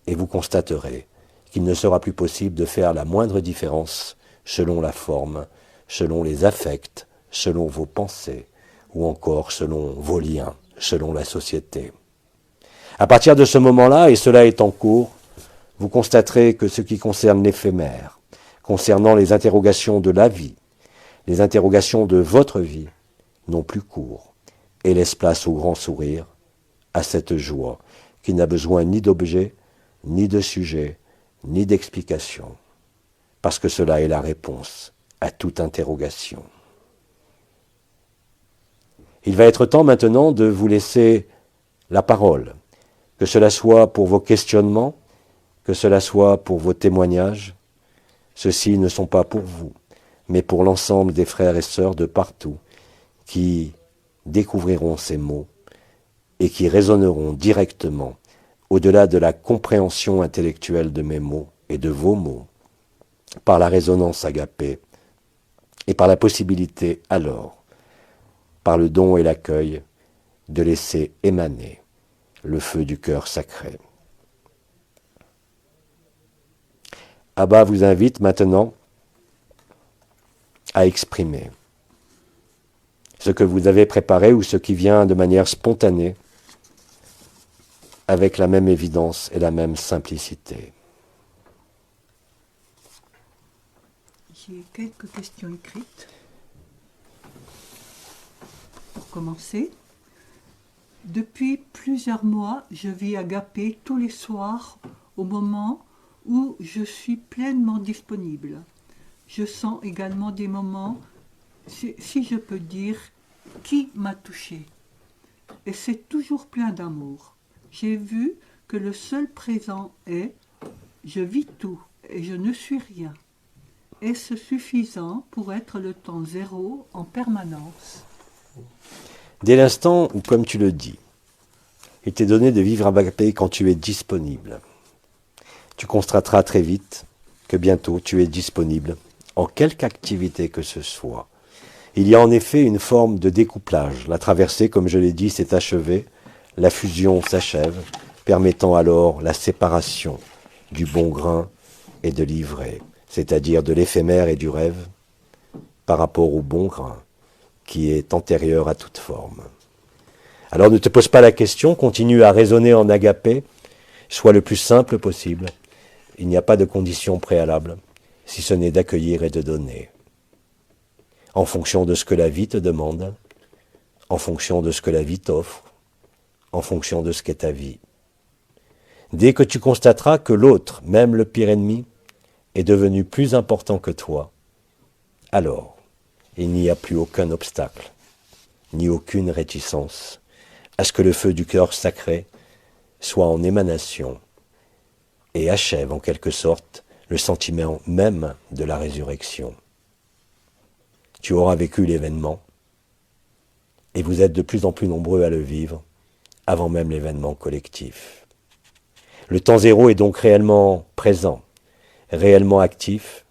et vous constaterez qu'il ne sera plus possible de faire la moindre différence selon la forme, selon les affects, selon vos pensées, ou encore selon vos liens, selon la société. À partir de ce moment-là, et cela est en cours, vous constaterez que ce qui concerne l'éphémère, concernant les interrogations de la vie, les interrogations de votre vie, n'ont plus cours, et laissent place au grand sourire, à cette joie qui n'a besoin ni d'objet, ni de sujet, ni d'explication, parce que cela est la réponse à toute interrogation. Il va être temps maintenant de vous laisser la parole, que cela soit pour vos questionnements, que cela soit pour vos témoignages. Ceux-ci ne sont pas pour vous, mais pour l'ensemble des frères et sœurs de partout qui découvriront ces mots et qui résonneront directement au-delà de la compréhension intellectuelle de mes mots et de vos mots, par la résonance agapée et par la possibilité alors, par le don et l'accueil, de laisser émaner le feu du cœur sacré. Abba vous invite maintenant à exprimer ce que vous avez préparé ou ce qui vient de manière spontanée, avec la même évidence et la même simplicité. J'ai quelques questions écrites. Pour commencer, depuis plusieurs mois, je vis agapé tous les soirs au moment où je suis pleinement disponible. Je sens également des moments, si je peux dire, qui m'a touché. Et c'est toujours plein d'amour. J'ai vu que le seul présent est « je vis tout et je ne suis rien ». Est-ce suffisant pour être le temps zéro en permanence ? Dès l'instant où, comme tu le dis, il t'est donné de vivre agapé quand tu es disponible, tu constateras très vite que bientôt tu es disponible en quelque activité que ce soit. Il y a en effet une forme de découplage. La traversée, comme je l'ai dit, s'est achevée, la fusion s'achève, permettant alors la séparation du bon grain et de l'ivraie, c'est-à-dire de l'éphémère et du rêve, par rapport au bon grain, qui est antérieur à toute forme. Alors ne te pose pas la question, continue à raisonner en agapé, sois le plus simple possible. Il n'y a pas de condition préalable, si ce n'est d'accueillir et de donner. En fonction de ce que la vie te demande, en fonction de ce que la vie t'offre, en fonction de ce qu'est ta vie. Dès que tu constateras que l'autre, même le pire ennemi, est devenu plus important que toi, alors il n'y a plus aucun obstacle, ni aucune réticence à ce que le feu du cœur sacré soit en émanation et achève en quelque sorte le sentiment même de la résurrection. Tu auras vécu l'événement et vous êtes de plus en plus nombreux à le vivre avant même l'événement collectif. Le temps zéro est donc réellement présent, réellement actif,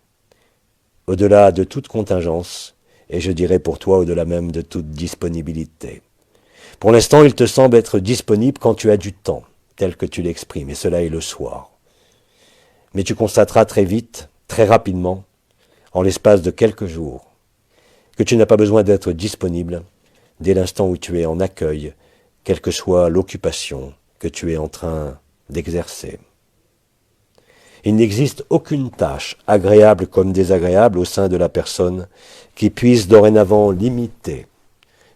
au-delà de toute contingence, et je dirais pour toi au-delà même de toute disponibilité. Pour l'instant, il te semble être disponible quand tu as du temps, tel que tu l'exprimes, et cela est le soir. Mais tu constateras très vite, très rapidement, en l'espace de quelques jours, que tu n'as pas besoin d'être disponible dès l'instant où tu es en accueil, quelle que soit l'occupation que tu es en train d'exercer. Il n'existe aucune tâche, agréable comme désagréable, au sein de la personne qui puisse dorénavant limiter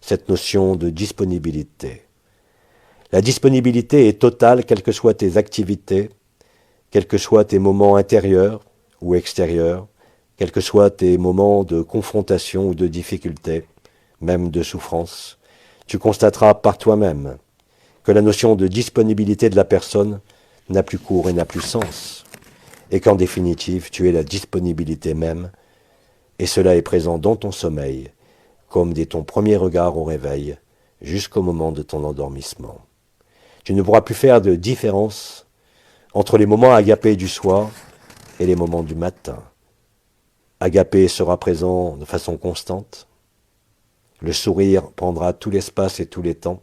cette notion de disponibilité. La disponibilité est totale, quelles que soient tes activités, quels que soient tes moments intérieurs ou extérieurs, quels que soient tes moments de confrontation ou de difficulté, même de souffrance. Tu constateras par toi-même que la notion de disponibilité de la personne n'a plus cours et n'a plus sens, et qu'en définitive, tu es la disponibilité même, et cela est présent dans ton sommeil, comme dès ton premier regard au réveil, jusqu'au moment de ton endormissement. Tu ne pourras plus faire de différence entre les moments agapés du soir et les moments du matin. Agapé sera présent de façon constante, le sourire prendra tout l'espace et tous les temps,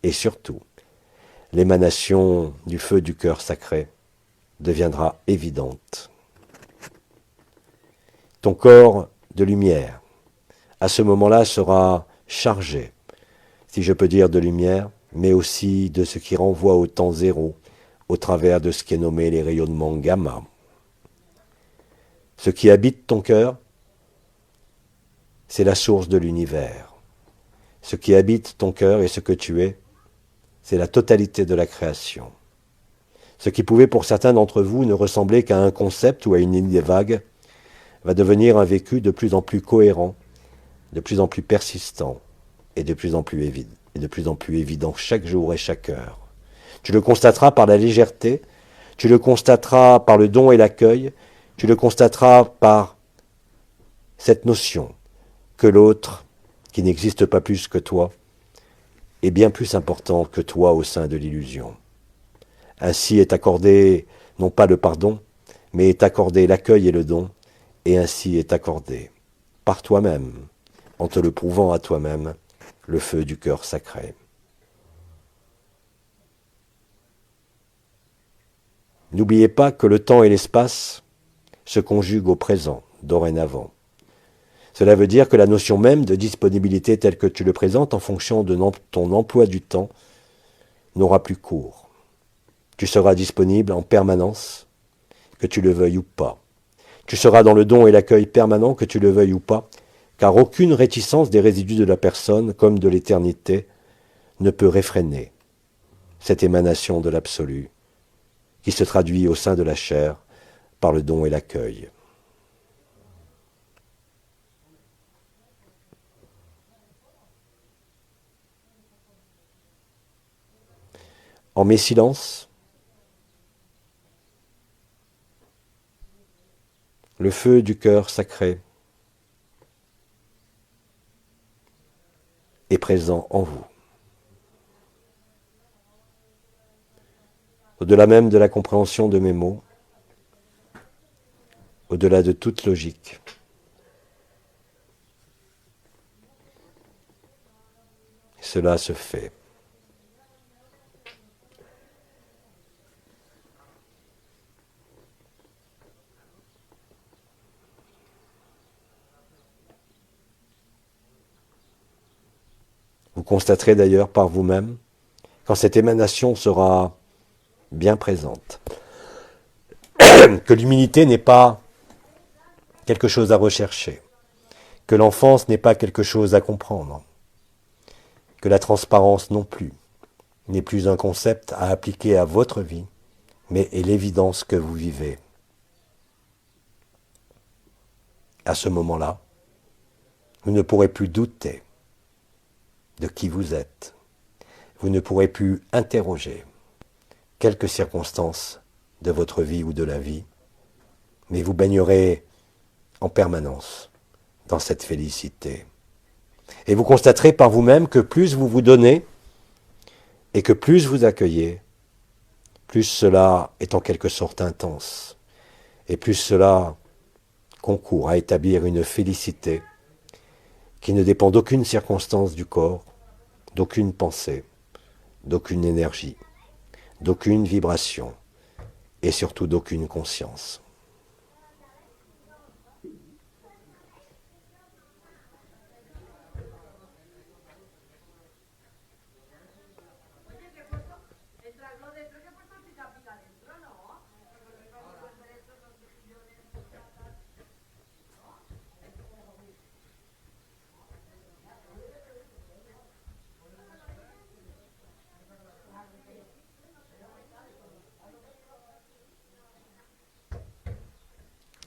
et surtout, l'émanation du feu du cœur sacré deviendra évidente. Ton corps de lumière, à ce moment-là, sera chargé, si je peux dire de lumière, mais aussi de ce qui renvoie au temps zéro, au travers de ce qui est nommé les rayonnements gamma. Ce qui habite ton cœur, c'est la source de l'univers. Ce qui habite ton cœur et ce que tu es, c'est la totalité de la création. Ce qui pouvait pour certains d'entre vous ne ressembler qu'à un concept ou à une idée vague, va devenir un vécu de plus en plus cohérent, de plus en plus persistant et de plus en plus évident chaque jour et chaque heure. Tu le constateras par la légèreté, tu le constateras par le don et l'accueil, tu le constateras par cette notion que l'autre, qui n'existe pas plus que toi, est bien plus important que toi au sein de l'illusion. Ainsi est accordé non pas le pardon, mais est accordé l'accueil et le don, et ainsi est accordé, par toi-même, en te le prouvant à toi-même, le feu du cœur sacré. N'oubliez pas que le temps et l'espace se conjuguent au présent, dorénavant. Cela veut dire que la notion même de disponibilité telle que tu le présentes en fonction de ton emploi du temps n'aura plus cours. Tu seras disponible en permanence, que tu le veuilles ou pas. Tu seras dans le don et l'accueil permanent, que tu le veuilles ou pas, car aucune réticence des résidus de la personne, comme de l'éternité, ne peut réfréner cette émanation de l'absolu, qui se traduit au sein de la chair par le don et l'accueil. En mes silences, le feu du cœur sacré est présent en vous. Au-delà même de la compréhension de mes mots, au-delà de toute logique. Cela se fait. Vous constaterez d'ailleurs par vous-même, quand cette émanation sera bien présente, que l'humilité n'est pas quelque chose à rechercher, que l'enfance n'est pas quelque chose à comprendre, que la transparence non plus n'est plus un concept à appliquer à votre vie, mais est l'évidence que vous vivez. À ce moment-là, vous ne pourrez plus douter de qui vous êtes. Vous ne pourrez plus interroger quelques circonstances de votre vie ou de la vie, mais vous baignerez en permanence dans cette félicité. Et vous constaterez par vous-même que plus vous vous donnez et que plus vous accueillez, plus cela est en quelque sorte intense, et plus cela concourt à établir une félicité qui ne dépend d'aucune circonstance du corps, d'aucune pensée, d'aucune énergie, d'aucune vibration et surtout d'aucune conscience.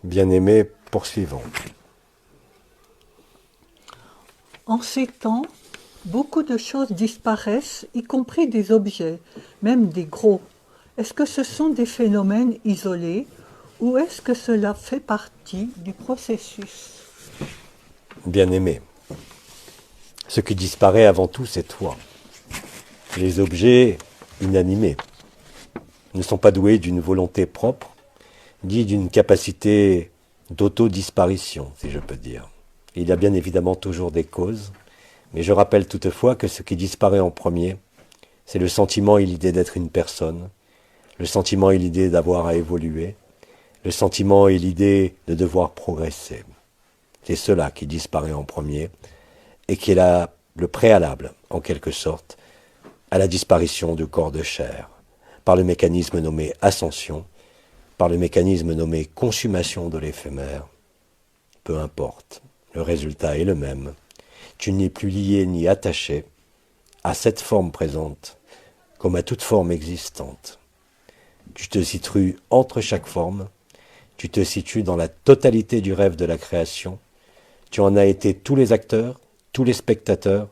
Bien-aimés, poursuivons. En ces temps, beaucoup de choses disparaissent, y compris des objets, même des gros. Est-ce que ce sont des phénomènes isolés ou est-ce que cela fait partie du processus ? Bien-aimé, ce qui disparaît avant tout, c'est toi. Les objets inanimés ne sont pas doués d'une volonté propre, ni d'une capacité d'autodisparition, si je peux dire. Il y a bien évidemment toujours des causes, mais je rappelle toutefois que ce qui disparaît en premier, c'est le sentiment et l'idée d'être une personne, le sentiment et l'idée d'avoir à évoluer, le sentiment et l'idée de devoir progresser. C'est cela qui disparaît en premier et qui est le préalable, en quelque sorte, à la disparition du corps de chair, par le mécanisme nommé ascension, par le mécanisme nommé consommation de l'éphémère. Peu importe, le résultat est le même. Tu n'es plus lié ni attaché à cette forme présente, comme à toute forme existante. Tu te situes entre chaque forme, tu te situes dans la totalité du rêve de la création, tu en as été tous les acteurs, tous les spectateurs,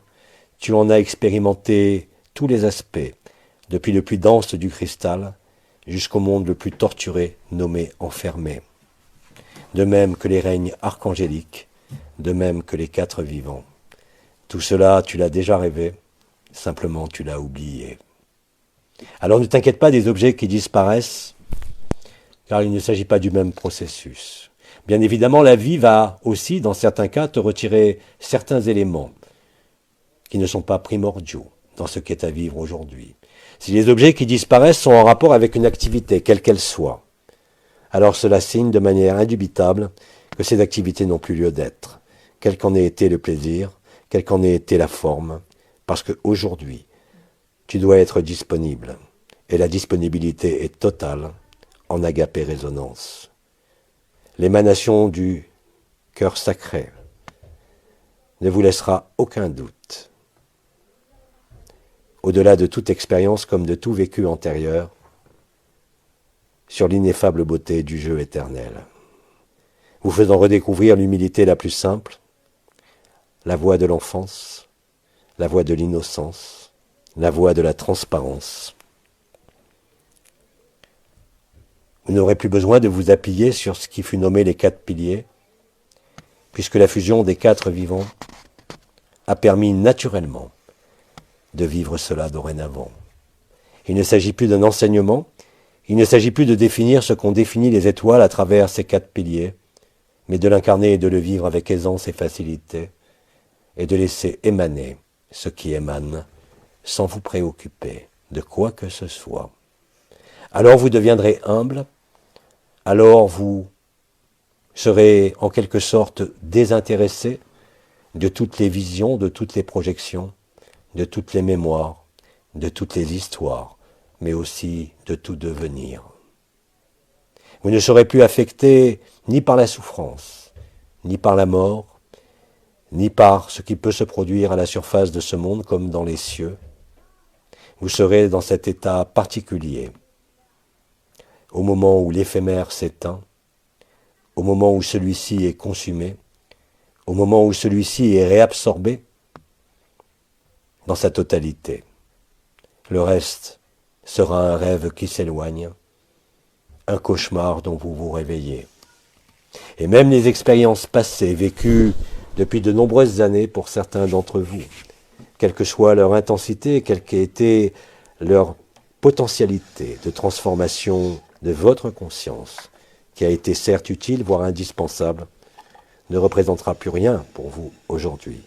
tu en as expérimenté tous les aspects, depuis le plus dense du cristal jusqu'au monde le plus torturé nommé enfermé. De même que les règnes archangéliques, de même que les quatre vivants. Tout cela, tu l'as déjà rêvé, simplement tu l'as oublié. Alors ne t'inquiète pas des objets qui disparaissent, car il ne s'agit pas du même processus. Bien évidemment, la vie va aussi, dans certains cas, te retirer certains éléments qui ne sont pas primordiaux dans ce qu'est à vivre aujourd'hui. Si les objets qui disparaissent sont en rapport avec une activité, quelle qu'elle soit, alors cela signe de manière indubitable que ces activités n'ont plus lieu d'être, quel qu'en ait été le plaisir, quelle qu'en ait été la forme, parce qu'aujourd'hui, tu dois être disponible, et la disponibilité est totale en agapé résonance. L'émanation du cœur sacré ne vous laissera aucun doute. Au-delà de toute expérience comme de tout vécu antérieur, sur l'ineffable beauté du jeu éternel, vous faisant redécouvrir l'humilité la plus simple, la voie de l'enfance, la voie de l'innocence, la voie de la transparence. Vous n'aurez plus besoin de vous appuyer sur ce qui fut nommé les quatre piliers, puisque la fusion des quatre vivants a permis naturellement de vivre cela dorénavant. Il ne s'agit plus d'un enseignement, il ne s'agit plus de définir ce qu'ont défini les étoiles à travers ces quatre piliers, mais de l'incarner et de le vivre avec aisance et facilité, et de laisser émaner ce qui émane, sans vous préoccuper de quoi que ce soit. Alors vous deviendrez humble, alors vous serez en quelque sorte désintéressé de toutes les visions, de toutes les projections, de toutes les mémoires, de toutes les histoires, mais aussi de tout devenir. Vous ne serez plus affecté ni par la souffrance, ni par la mort, ni par ce qui peut se produire à la surface de ce monde comme dans les cieux. Vous serez dans cet état particulier, au moment où l'éphémère s'éteint, au moment où celui-ci est consumé, au moment où celui-ci est réabsorbé dans sa totalité. Le reste sera un rêve qui s'éloigne, un cauchemar dont vous vous réveillez. Et même les expériences passées, vécues depuis de nombreuses années pour certains d'entre vous, quelle que soit leur intensité, quelle qu'ait été leur potentialité de transformation de votre conscience, qui a été certes utile, voire indispensable, ne représentera plus rien pour vous aujourd'hui.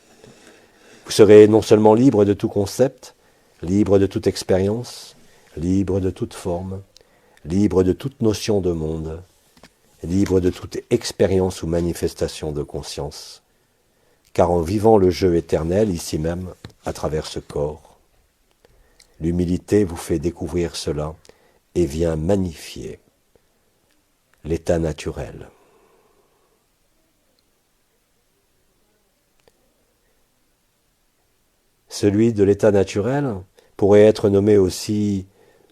Vous serez non seulement libre de tout concept, libre de toute expérience, libre de toute forme, libre de toute notion de monde, libre de toute expérience ou manifestation de conscience, car en vivant le jeu éternel, ici même, à travers ce corps, l'humilité vous fait découvrir cela et vient magnifier l'état naturel. Celui de l'état naturel pourrait être nommé aussi,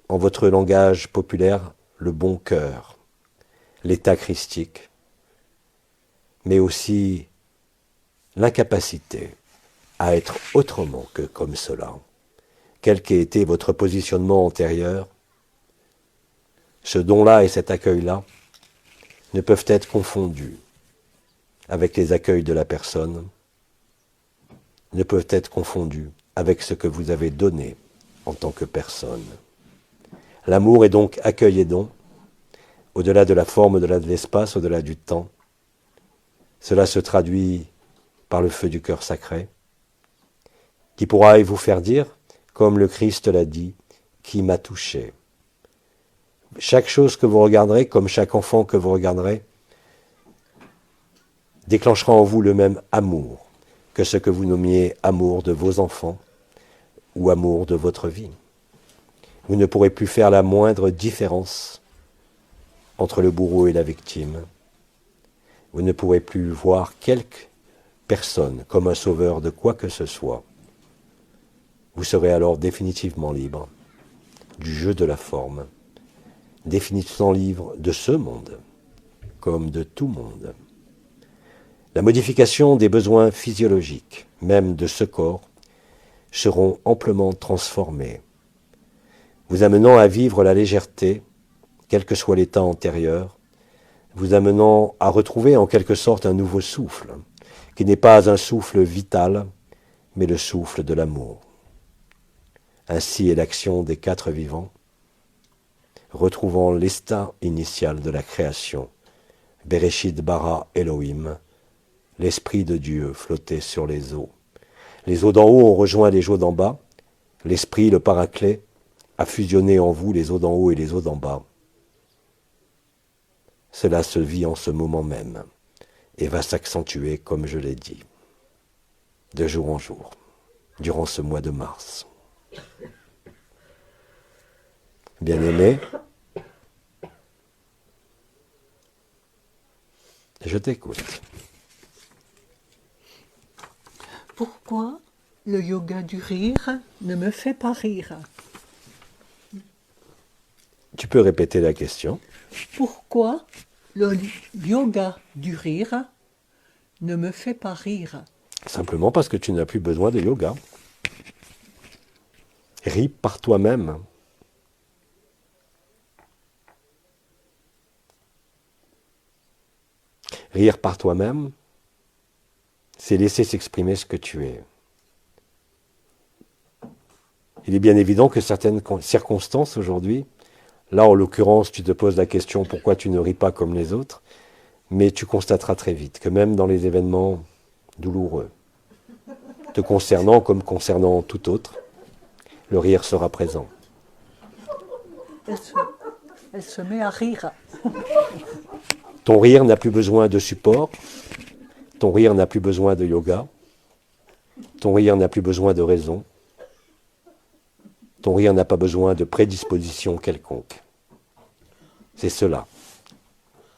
en votre langage populaire, le bon cœur, l'état christique, mais aussi l'incapacité à être autrement que comme cela. Quel qu'ait été votre positionnement antérieur, ce don-là et cet accueil-là ne peuvent être confondus avec les accueils de la personne, ne peuvent être confondus avec ce que vous avez donné en tant que personne. L'amour est donc accueil et don, au-delà de la forme, au-delà de l'espace, au-delà du temps. Cela se traduit par le feu du cœur sacré, qui pourra vous faire dire, comme le Christ l'a dit, qui m'a touché. Chaque chose que vous regarderez, comme chaque enfant que vous regarderez, déclenchera en vous le même amour que ce que vous nommiez amour de vos enfants ou amour de votre vie. Vous ne pourrez plus faire la moindre différence entre le bourreau et la victime. Vous ne pourrez plus voir quelque personne comme un sauveur de quoi que ce soit. Vous serez alors définitivement libre du jeu de la forme, définissant livre de ce monde, comme de tout monde. La modification des besoins physiologiques, même de ce corps, seront amplement transformés, vous amenant à vivre la légèreté, quel que soit l'état antérieur, vous amenant à retrouver en quelque sorte un nouveau souffle, qui n'est pas un souffle vital, mais le souffle de l'amour. Ainsi est l'action des quatre vivants, retrouvant l'état initial de la création, Bereshit bara Elohim, l'Esprit de Dieu flottait sur les eaux. Les eaux d'en haut ont rejoint les eaux d'en bas, l'Esprit, le Paraclet, a fusionné en vous les eaux d'en haut et les eaux d'en bas. Cela se vit en ce moment même et va s'accentuer, comme je l'ai dit, de jour en jour, durant ce mois de mars. Bien-aimé, je t'écoute. Pourquoi le yoga du rire ne me fait pas rire? Tu peux répéter la question? Pourquoi le yoga du rire ne me fait pas rire? Simplement parce que tu n'as plus besoin de yoga. Ris par toi-même. Rire par toi-même, c'est laisser s'exprimer ce que tu es. Il est bien évident que certaines circonstances aujourd'hui, là en l'occurrence tu te poses la question pourquoi tu ne ris pas comme les autres, mais tu constateras très vite que même dans les événements douloureux, te concernant comme concernant tout autre, le rire sera présent. Elle se met à rire. Ton rire n'a plus besoin de support, ton rire n'a plus besoin de yoga, ton rire n'a plus besoin de raison, ton rire n'a pas besoin de prédisposition quelconque. C'est cela,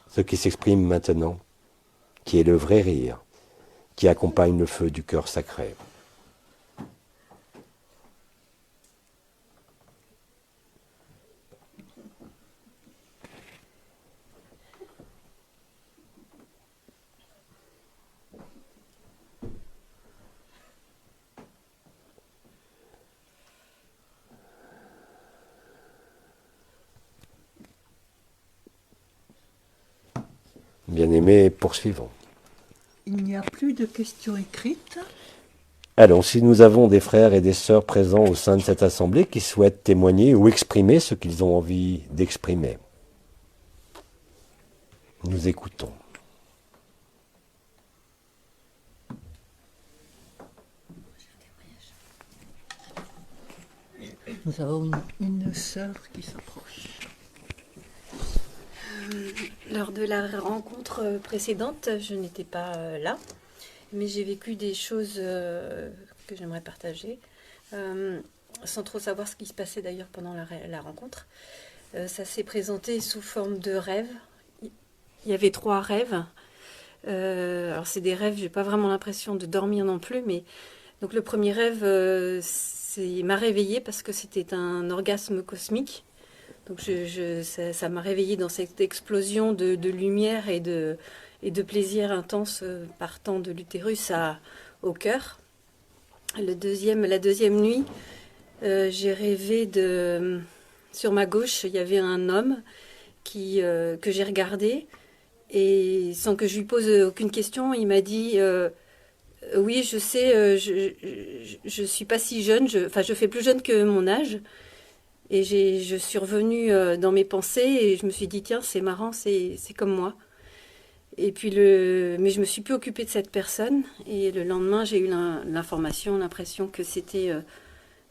ce qui s'exprime maintenant, qui est le vrai rire, qui accompagne le feu du cœur sacré. Bien-aimés, poursuivons. Il n'y a plus de questions écrites. Alors, si nous avons des frères et des sœurs présents au sein de cette assemblée qui souhaitent témoigner ou exprimer ce qu'ils ont envie d'exprimer, nous écoutons. Nous avons une sœur qui s'approche. Lors de la rencontre précédente, je n'étais pas là, mais j'ai vécu des choses que j'aimerais partager, sans trop savoir ce qui se passait d'ailleurs pendant la rencontre. Ça s'est présenté sous forme de rêves. Il y avait 3 rêves. Alors c'est des rêves, j'ai pas vraiment l'impression de dormir non plus, mais donc le premier rêve, il m'a réveillée parce que c'était un orgasme cosmique. Donc ça m'a réveillée dans cette explosion de lumière et de plaisir intense partant de l'utérus au cœur. La deuxième nuit, j'ai rêvé sur ma gauche, il y avait un homme que j'ai regardé et sans que je lui pose aucune question, il m'a dit oui, je sais, je suis pas si jeune, je fais plus jeune que mon âge. Et je suis revenue dans mes pensées et je me suis dit, tiens, c'est marrant, c'est comme moi. Et puis mais je me suis plus occupée de cette personne. Et le lendemain, j'ai eu l'impression que c'était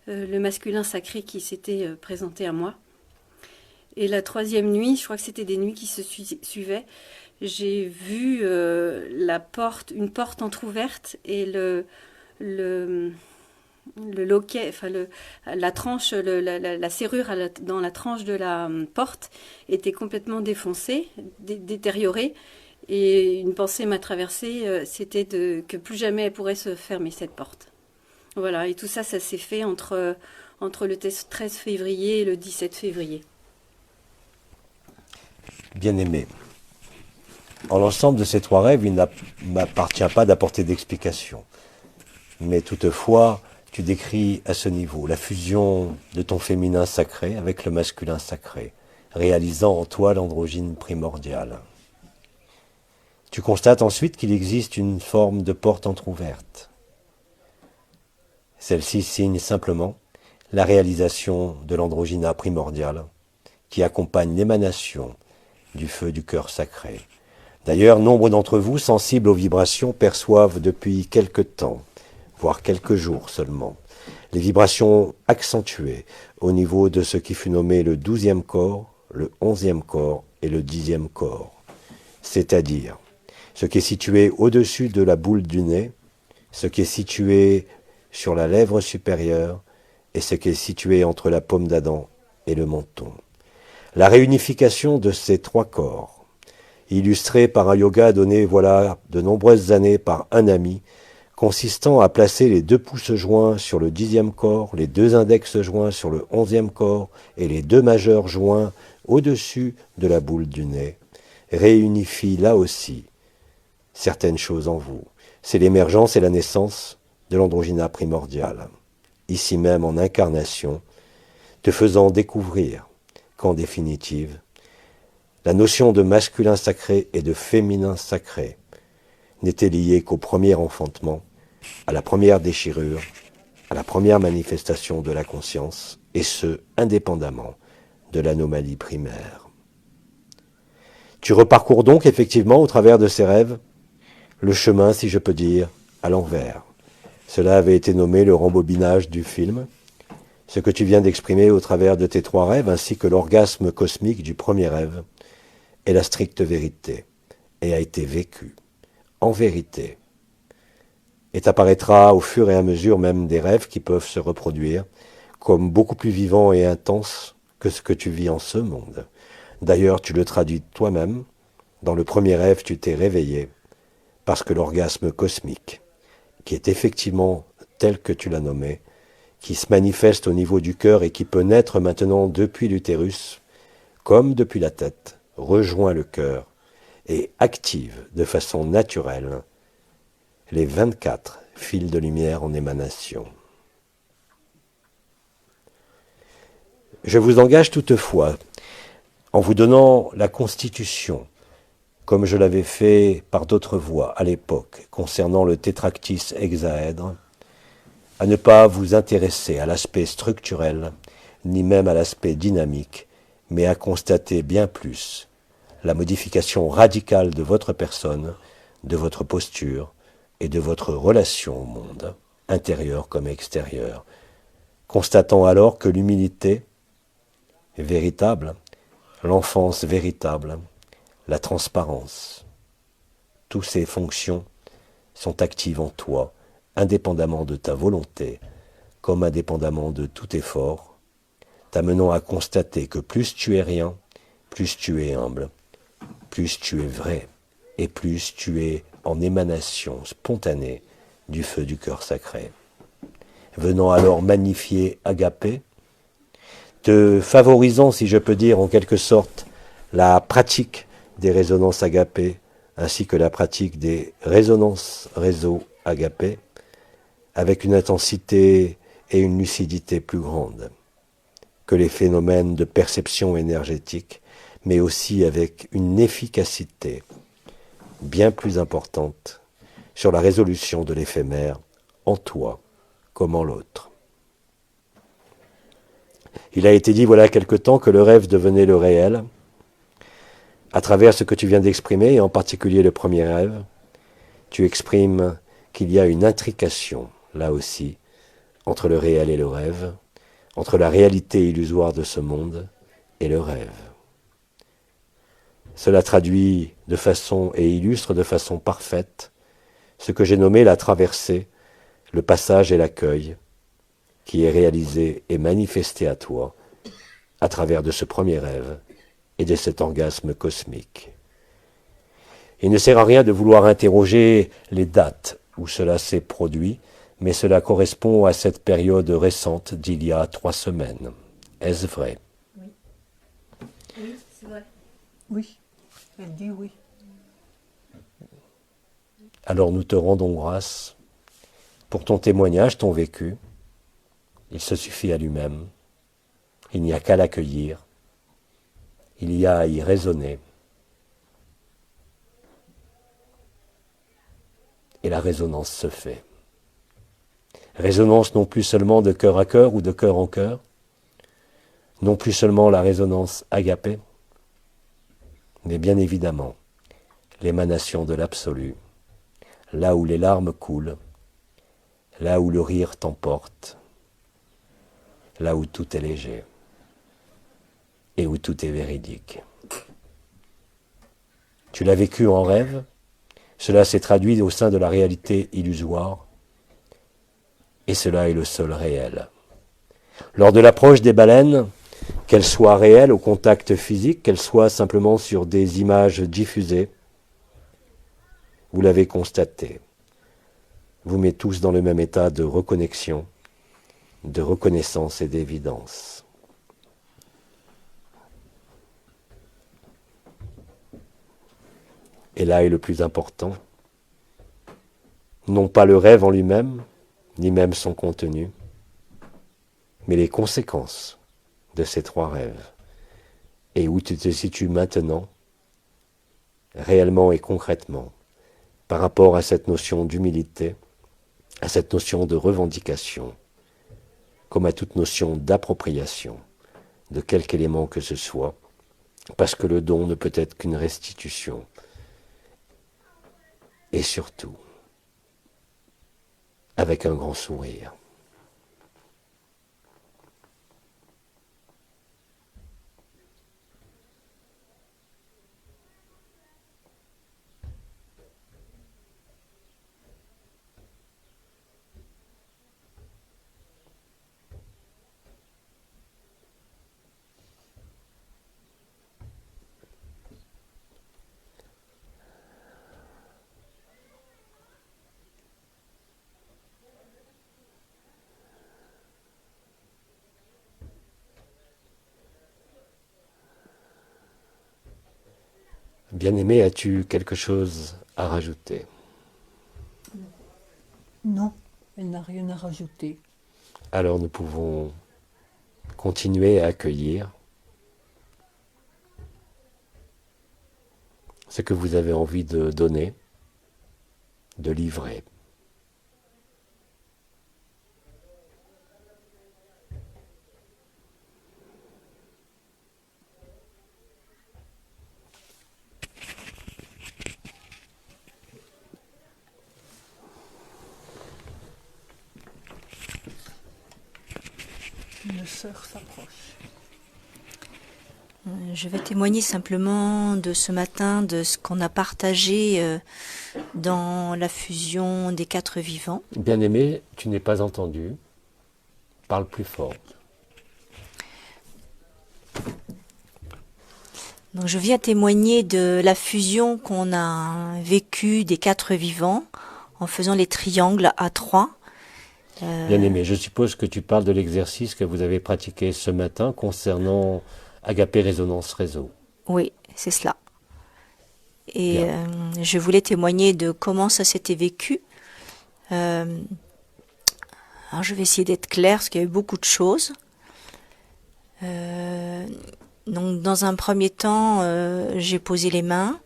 le masculin sacré qui s'était présenté à moi. Et la troisième nuit, je crois que c'était des nuits qui se suivaient, j'ai vu une porte entrouverte et le loquet, enfin la tranche, la serrure dans la tranche de la porte était complètement défoncée, détériorée. Et une pensée m'a traversée, c'était que plus jamais elle pourrait se fermer cette porte. Voilà, et tout ça, ça s'est fait entre entre le 13 février et le 17 février. Bien-aimé, en l'ensemble de ces 3 rêves, il ne m'appartient pas d'apporter d'explication. Mais toutefois, tu décris à ce niveau la fusion de ton féminin sacré avec le masculin sacré, réalisant en toi l'androgyne primordiale. Tu constates ensuite qu'il existe une forme de porte entr'ouverte. Celle-ci signe simplement la réalisation de l'androgyna primordial qui accompagne l'émanation du feu du cœur sacré. D'ailleurs, nombre d'entre vous, sensibles aux vibrations, perçoivent depuis quelque temps, voire quelques jours seulement, les vibrations accentuées au niveau de ce qui fut nommé le 12e corps, le 11e corps et le 10e corps, c'est-à-dire ce qui est situé au-dessus de la boule du nez, ce qui est situé sur la lèvre supérieure et ce qui est situé entre la paume d'Adam et le menton. La réunification de ces 3 corps, illustrée par un yoga donné voilà de nombreuses années par un ami, consistant à placer les 2 pouces joints sur le 10e corps, les 2 index joints sur le 11e corps et les 2 majeurs joints au-dessus de la boule du nez, réunifie là aussi certaines choses en vous. C'est l'émergence et la naissance de l'androgyna primordial, ici même en incarnation, te faisant découvrir qu'en définitive, la notion de masculin sacré et de féminin sacré n'était liée qu'au premier enfantement, à la première déchirure, à la première manifestation de la conscience, et ce, indépendamment de l'anomalie primaire. Tu reparcours donc effectivement au travers de ces rêves le chemin, si je peux dire, à l'envers. Cela avait été nommé le rembobinage du film. Ce que tu viens d'exprimer au travers de tes 3 rêves, ainsi que l'orgasme cosmique du premier rêve, est la stricte vérité, et a été vécu, en vérité, et t'apparaîtra au fur et à mesure même des rêves qui peuvent se reproduire, comme beaucoup plus vivants et intenses que ce que tu vis en ce monde. D'ailleurs, tu le traduis toi-même. Dans le premier rêve, tu t'es réveillé, parce que l'orgasme cosmique, qui est effectivement tel que tu l'as nommé, qui se manifeste au niveau du cœur et qui peut naître maintenant depuis l'utérus, comme depuis la tête, rejoint le cœur et active de façon naturelle les 24 fils de lumière en émanation. Je vous engage toutefois, en vous donnant la constitution, comme je l'avais fait par d'autres voies à l'époque, concernant le tétractys hexaèdre, à ne pas vous intéresser à l'aspect structurel, ni même à l'aspect dynamique, mais à constater bien plus la modification radicale de votre personne, de votre posture et de votre relation au monde, intérieur comme extérieur, constatant alors que l'humilité véritable, l'enfance véritable, la transparence, toutes ces fonctions sont actives en toi, indépendamment de ta volonté, comme indépendamment de tout effort, t'amenant à constater que plus tu es rien, plus tu es humble, plus tu es vrai, et plus tu es en émanation spontanée du feu du cœur sacré. Venant alors magnifier Agapé, te favorisant, si je peux dire en quelque sorte, la pratique des résonances Agapé, ainsi que la pratique des résonances réseau Agapé, avec une intensité et une lucidité plus grandes que les phénomènes de perception énergétique, mais aussi avec une efficacité bien plus importante sur la résolution de l'éphémère en toi comme en l'autre. Il a été dit voilà quelque temps que le rêve devenait le réel. À travers ce que tu viens d'exprimer, et en particulier le premier rêve, tu exprimes qu'il y a une intrication, là aussi, entre le réel et le rêve, entre la réalité illusoire de ce monde et le rêve. Cela traduit de façon et illustre de façon parfaite ce que j'ai nommé la traversée, le passage et l'accueil, qui est réalisé et manifesté à toi à travers de ce premier rêve et de cet orgasme cosmique. Il ne sert à rien de vouloir interroger les dates où cela s'est produit, mais cela correspond à cette période récente d'il y a 3 semaines. Est-ce vrai? Oui. Oui, c'est vrai. Oui, elle dit oui. Alors nous te rendons grâce pour ton témoignage, ton vécu. Il se suffit à lui-même. Il n'y a qu'à l'accueillir. Il y a à y raisonner. Et la résonance se fait. Résonance non plus seulement de cœur à cœur ou de cœur en cœur, non plus seulement la résonance agapée, mais bien évidemment l'émanation de l'absolu, là où les larmes coulent, là où le rire t'emporte, là où tout est léger et où tout est véridique. Tu l'as vécu en rêve, cela s'est traduit au sein de la réalité illusoire, et cela est le seul réel. Lors de l'approche des baleines, qu'elles soient réelles au contact physique, qu'elles soient simplement sur des images diffusées, vous l'avez constaté, vous mettez tous dans le même état de reconnexion, de reconnaissance et d'évidence. Et là est le plus important, non pas le rêve en lui-même, ni même son contenu, mais les conséquences de ces 3 rêves, et où tu te situes maintenant, réellement et concrètement, par rapport à cette notion d'humilité, à cette notion de revendication, comme à toute notion d'appropriation de quelque élément que ce soit, parce que le don ne peut être qu'une restitution. Et surtout, avec un grand sourire. Bien-aimé, as-tu quelque chose à rajouter? Non, elle n'a rien à rajouter. Alors nous pouvons continuer à accueillir ce que vous avez envie de donner, de livrer. Une sœur s'approche. Je vais témoigner simplement de ce matin, de ce qu'on a partagé dans la fusion des 4 vivants. Bien-aimé, tu n'es pas entendu. Parle plus fort. Donc je viens témoigner de la fusion qu'on a vécue des 4 vivants en faisant les triangles à 3. Bien-aimé, je suppose que tu parles de l'exercice que vous avez pratiqué ce matin concernant Agapé Résonance Réseau. Oui, c'est cela. Et je voulais témoigner de comment ça s'était vécu. Alors je vais essayer d'être claire parce qu'il y a eu beaucoup de choses. Donc dans un premier temps, j'ai posé les mains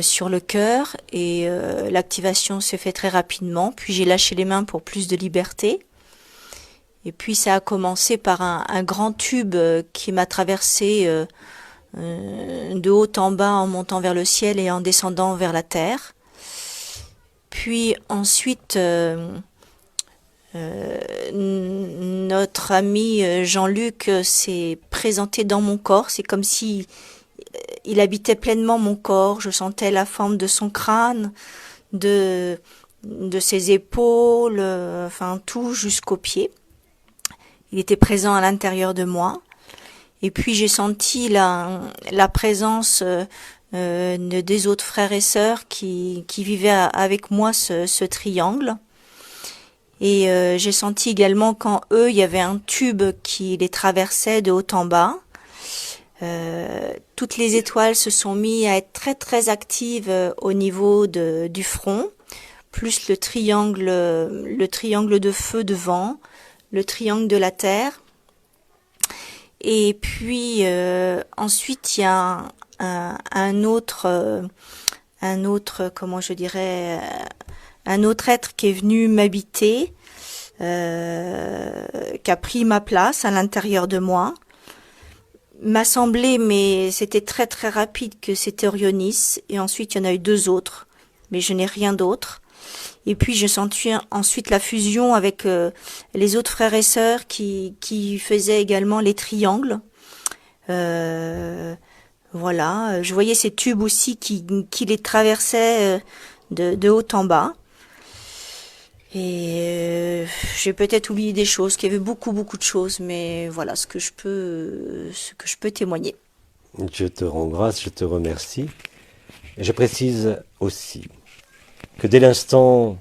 sur le cœur et l'activation se fait très rapidement. Puis j'ai lâché les mains pour plus de liberté. Et puis ça a commencé par un grand tube qui m'a traversé de haut en bas en montant vers le ciel et en descendant vers la terre. Puis ensuite, notre ami Jean-Luc s'est présenté dans mon corps. C'est comme si il habitait pleinement mon corps. Je sentais la forme de son crâne, de ses épaules, enfin tout jusqu'aux pieds. Il était présent à l'intérieur de moi. Et puis j'ai senti la présence des autres frères et sœurs qui vivaient avec moi ce triangle. Et j'ai senti également qu'en eux, il y avait un tube qui les traversait de haut en bas. Toutes les étoiles se sont mis à être très très actives au niveau du front, plus le triangle de feu devant, le triangle de la Terre. Et puis ensuite il y a un autre comment je dirais un autre être qui est venu m'habiter, qui a pris ma place à l'intérieur de moi. M'a semblé, mais c'était très très rapide, que c'était Orionis, et ensuite il y en a eu 2 autres, mais je n'ai rien d'autre. Et puis j'ai senti ensuite la fusion avec les autres frères et sœurs qui faisaient également les triangles. Voilà, je voyais ces tubes aussi qui les traversaient de haut en bas. Et j'ai peut-être oublié des choses, qu'il y avait beaucoup de choses, mais voilà ce que je peux témoigner. Je te rends grâce, je te remercie. Et je précise aussi que dès l'instant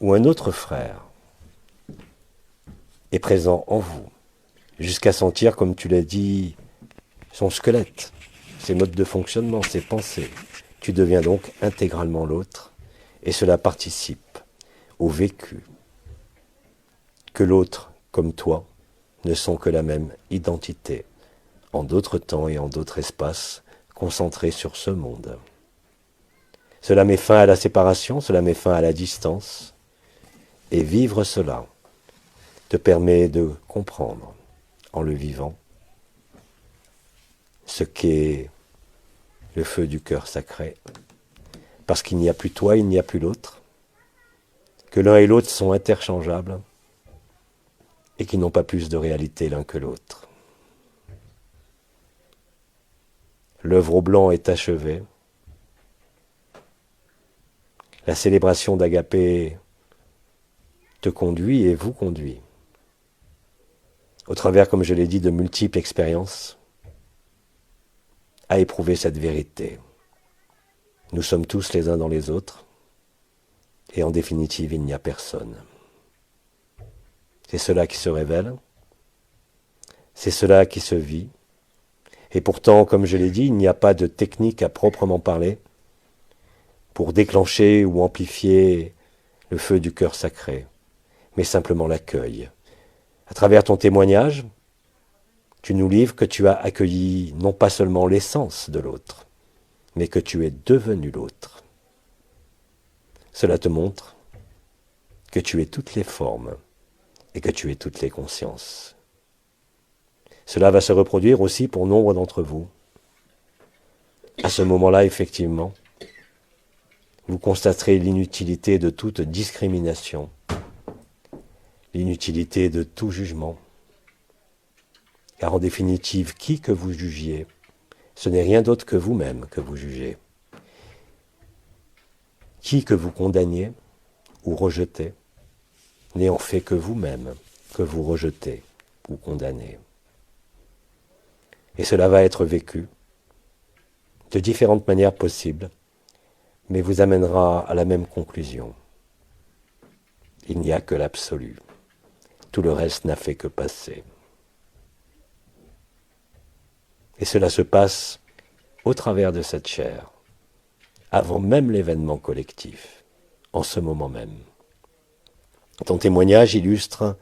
où un autre frère est présent en vous, jusqu'à sentir, comme tu l'as dit, son squelette, ses modes de fonctionnement, ses pensées, tu deviens donc intégralement l'autre, et cela participe au vécu, que l'autre, comme toi, ne sont que la même identité, en d'autres temps et en d'autres espaces, concentrés sur ce monde. Cela met fin à la séparation, cela met fin à la distance, et vivre cela te permet de comprendre, en le vivant, ce qu'est le feu du cœur sacré, parce qu'il n'y a plus toi, il n'y a plus l'autre, que l'un et l'autre sont interchangeables et qui n'ont pas plus de réalité l'un que l'autre. L'œuvre au blanc est achevée. La célébration d'Agapé te conduit et vous conduit, au travers, comme je l'ai dit, de multiples expériences, à éprouver cette vérité. Nous sommes tous les uns dans les autres, et en définitive, il n'y a personne. C'est cela qui se révèle, c'est cela qui se vit, et pourtant, comme je l'ai dit, il n'y a pas de technique à proprement parler pour déclencher ou amplifier le feu du cœur sacré, mais simplement l'accueil. À travers ton témoignage, tu nous livres que tu as accueilli non pas seulement l'essence de l'autre, mais que tu es devenu l'autre. Cela te montre que tu es toutes les formes et que tu es toutes les consciences. Cela va se reproduire aussi pour nombre d'entre vous. À ce moment-là, effectivement, vous constaterez l'inutilité de toute discrimination, l'inutilité de tout jugement. Car en définitive, qui que vous jugiez, ce n'est rien d'autre que vous-même que vous jugez. Qui que vous condamniez ou rejetez, n'est en fait que vous-même que vous rejetez ou condamnez. Et cela va être vécu de différentes manières possibles, mais vous amènera à la même conclusion. Il n'y a que l'absolu. Tout le reste n'a fait que passer. Et cela se passe au travers de cette chair, avant même l'événement collectif, en ce moment même. Ton témoignage illustre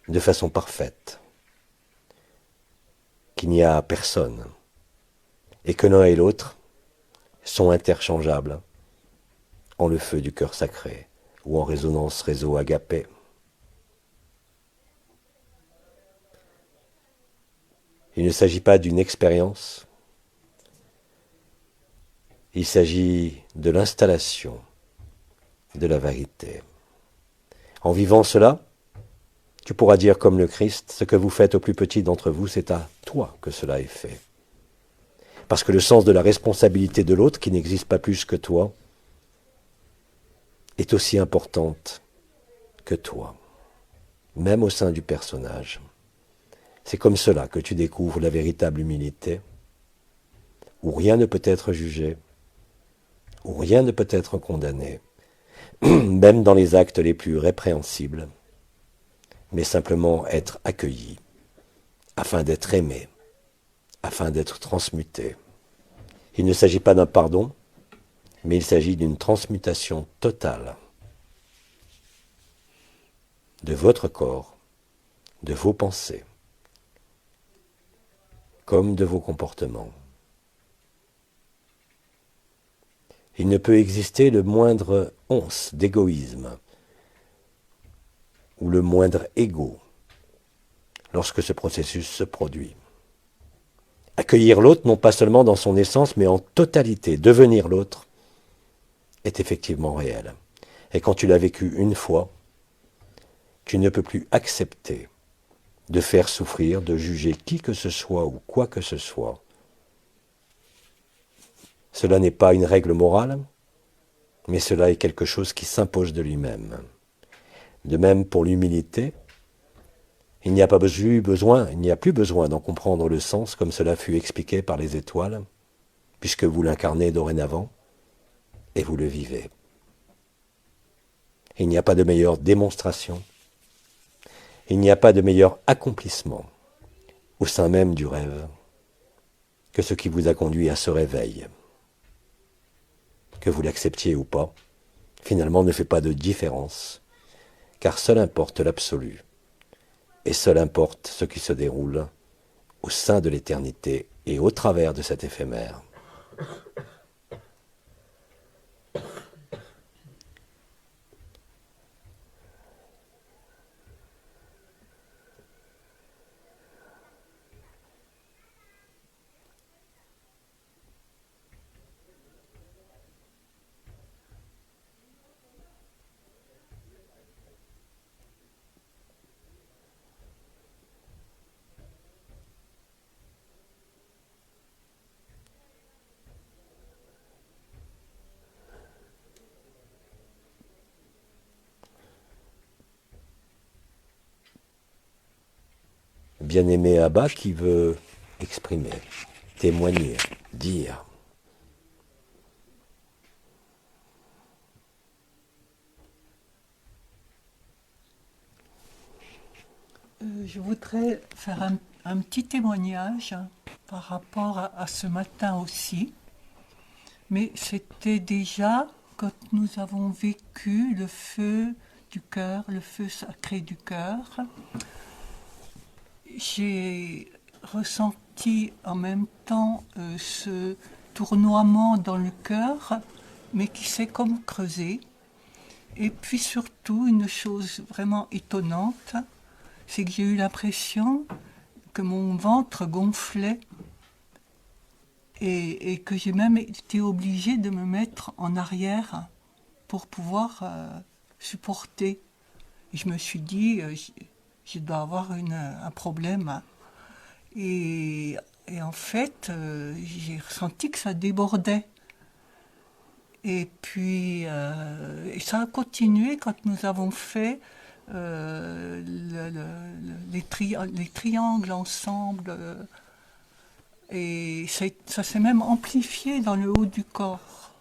de façon parfaite qu'il n'y a personne et que l'un et l'autre sont interchangeables en le feu du cœur sacré ou en résonance réseau Agapé. Il ne s'agit pas d'une expérience, il s'agit de l'installation de la vérité. En vivant cela, tu pourras dire comme le Christ, ce que vous faites au plus petit d'entre vous, c'est à toi que cela est fait. Parce que le sens de la responsabilité de l'autre, qui n'existe pas plus que toi, est aussi importante que toi, même au sein du personnage. C'est comme cela que tu découvres la véritable humilité, où rien ne peut être jugé, où rien ne peut être condamné, même dans les actes les plus répréhensibles, mais simplement être accueilli, afin d'être aimé, afin d'être transmuté. Il ne s'agit pas d'un pardon, mais il s'agit d'une transmutation totale de votre corps, de vos pensées, comme de vos comportements. Il ne peut exister le moindre once d'égoïsme ou le moindre ego lorsque ce processus se produit. Accueillir l'autre, non pas seulement dans son essence, mais en totalité, devenir l'autre, est effectivement réel. Et quand tu l'as vécu une fois, tu ne peux plus accepter de faire souffrir, de juger qui que ce soit ou quoi que ce soit. Cela n'est pas une règle morale, mais cela est quelque chose qui s'impose de lui-même. De même pour l'humilité, il n'y a plus besoin d'en comprendre le sens comme cela fut expliqué par les étoiles, puisque vous l'incarnez dorénavant et vous le vivez. Il n'y a pas de meilleure démonstration, il n'y a pas de meilleur accomplissement au sein même du rêve que ce qui vous a conduit à ce réveil. Que vous l'acceptiez ou pas, finalement ne fait pas de différence, car seul importe l'absolu, et seul importe ce qui se déroule au sein de l'éternité et au travers de cet éphémère. Bien-aimé Abba qui veut exprimer, témoigner, dire. Je voudrais faire un petit témoignage par rapport à ce matin aussi. Mais c'était déjà quand nous avons vécu le feu du cœur, le feu sacré du cœur. J'ai ressenti en même temps ce tournoiement dans le cœur, mais qui s'est comme creusé. Et puis surtout, une chose vraiment étonnante, c'est que j'ai eu l'impression que mon ventre gonflait et que j'ai même été obligée de me mettre en arrière pour pouvoir supporter. Et je me suis dit, je dois avoir un problème. Et en fait, j'ai ressenti que ça débordait. Et puis, et ça a continué quand nous avons fait les triangles ensemble. Et ça s'est même amplifié dans le haut du corps.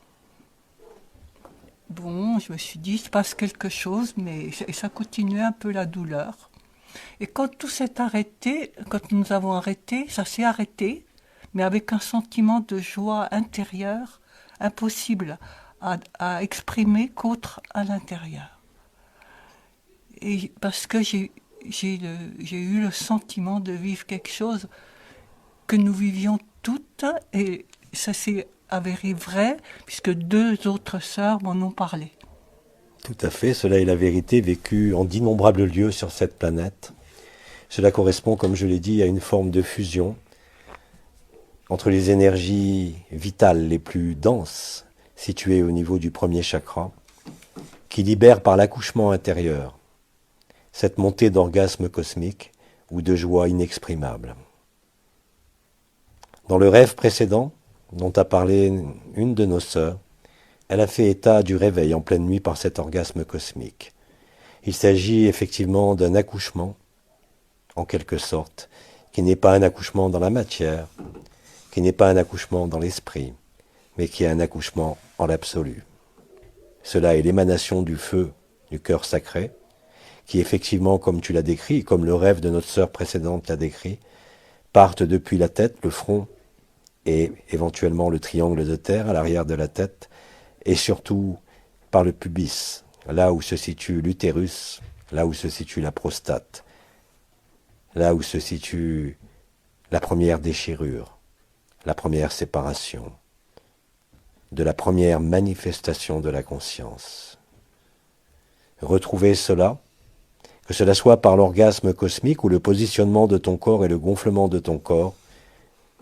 Bon, je me suis dit, il se passe quelque chose, mais ça continuait un peu la douleur. Et quand tout s'est arrêté, quand nous avons arrêté, ça s'est arrêté, mais avec un sentiment de joie intérieure impossible à exprimer qu'autre à l'intérieur. Et parce que j'ai eu le sentiment de vivre quelque chose que nous vivions toutes, et ça s'est avéré vrai, puisque 2 autres sœurs m'en ont parlé. Tout à fait, cela est la vérité vécue en d'innombrables lieux sur cette planète. Cela correspond, comme je l'ai dit, à une forme de fusion entre les énergies vitales les plus denses, situées au niveau du premier chakra, qui libèrent par l'accouchement intérieur cette montée d'orgasme cosmique ou de joie inexprimable. Dans le rêve précédent, dont a parlé une de nos sœurs, elle a fait état du réveil en pleine nuit par cet orgasme cosmique. Il s'agit effectivement d'un accouchement, en quelque sorte, qui n'est pas un accouchement dans la matière, qui n'est pas un accouchement dans l'esprit, mais qui est un accouchement en l'absolu. Cela est l'émanation du feu du cœur sacré, qui effectivement, comme tu l'as décrit, comme le rêve de notre sœur précédente l'a décrit, partent depuis la tête, le front et éventuellement le triangle de terre à l'arrière de la tête, et surtout par le pubis, là où se situe l'utérus, là où se situe la prostate, là où se situe la première déchirure, la première séparation, de la première manifestation de la conscience. Retrouver cela, que cela soit par l'orgasme cosmique ou le positionnement de ton corps et le gonflement de ton corps,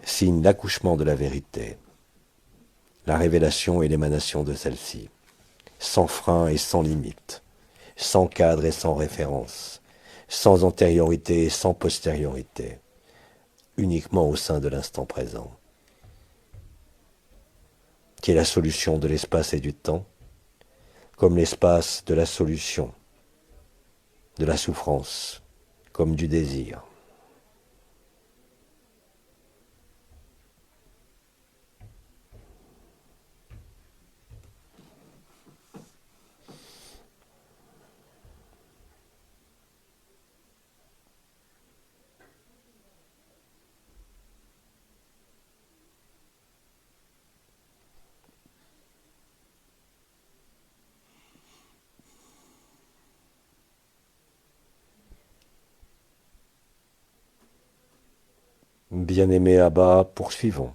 signe l'accouchement de la vérité, la révélation et l'émanation de celle-ci, sans frein et sans limite, sans cadre et sans référence, sans antériorité et sans postériorité, uniquement au sein de l'instant présent, qui est la solution de l'espace et du temps, comme l'espace de la solution, de la souffrance, comme du désir. Bien-aimé Abba, poursuivons.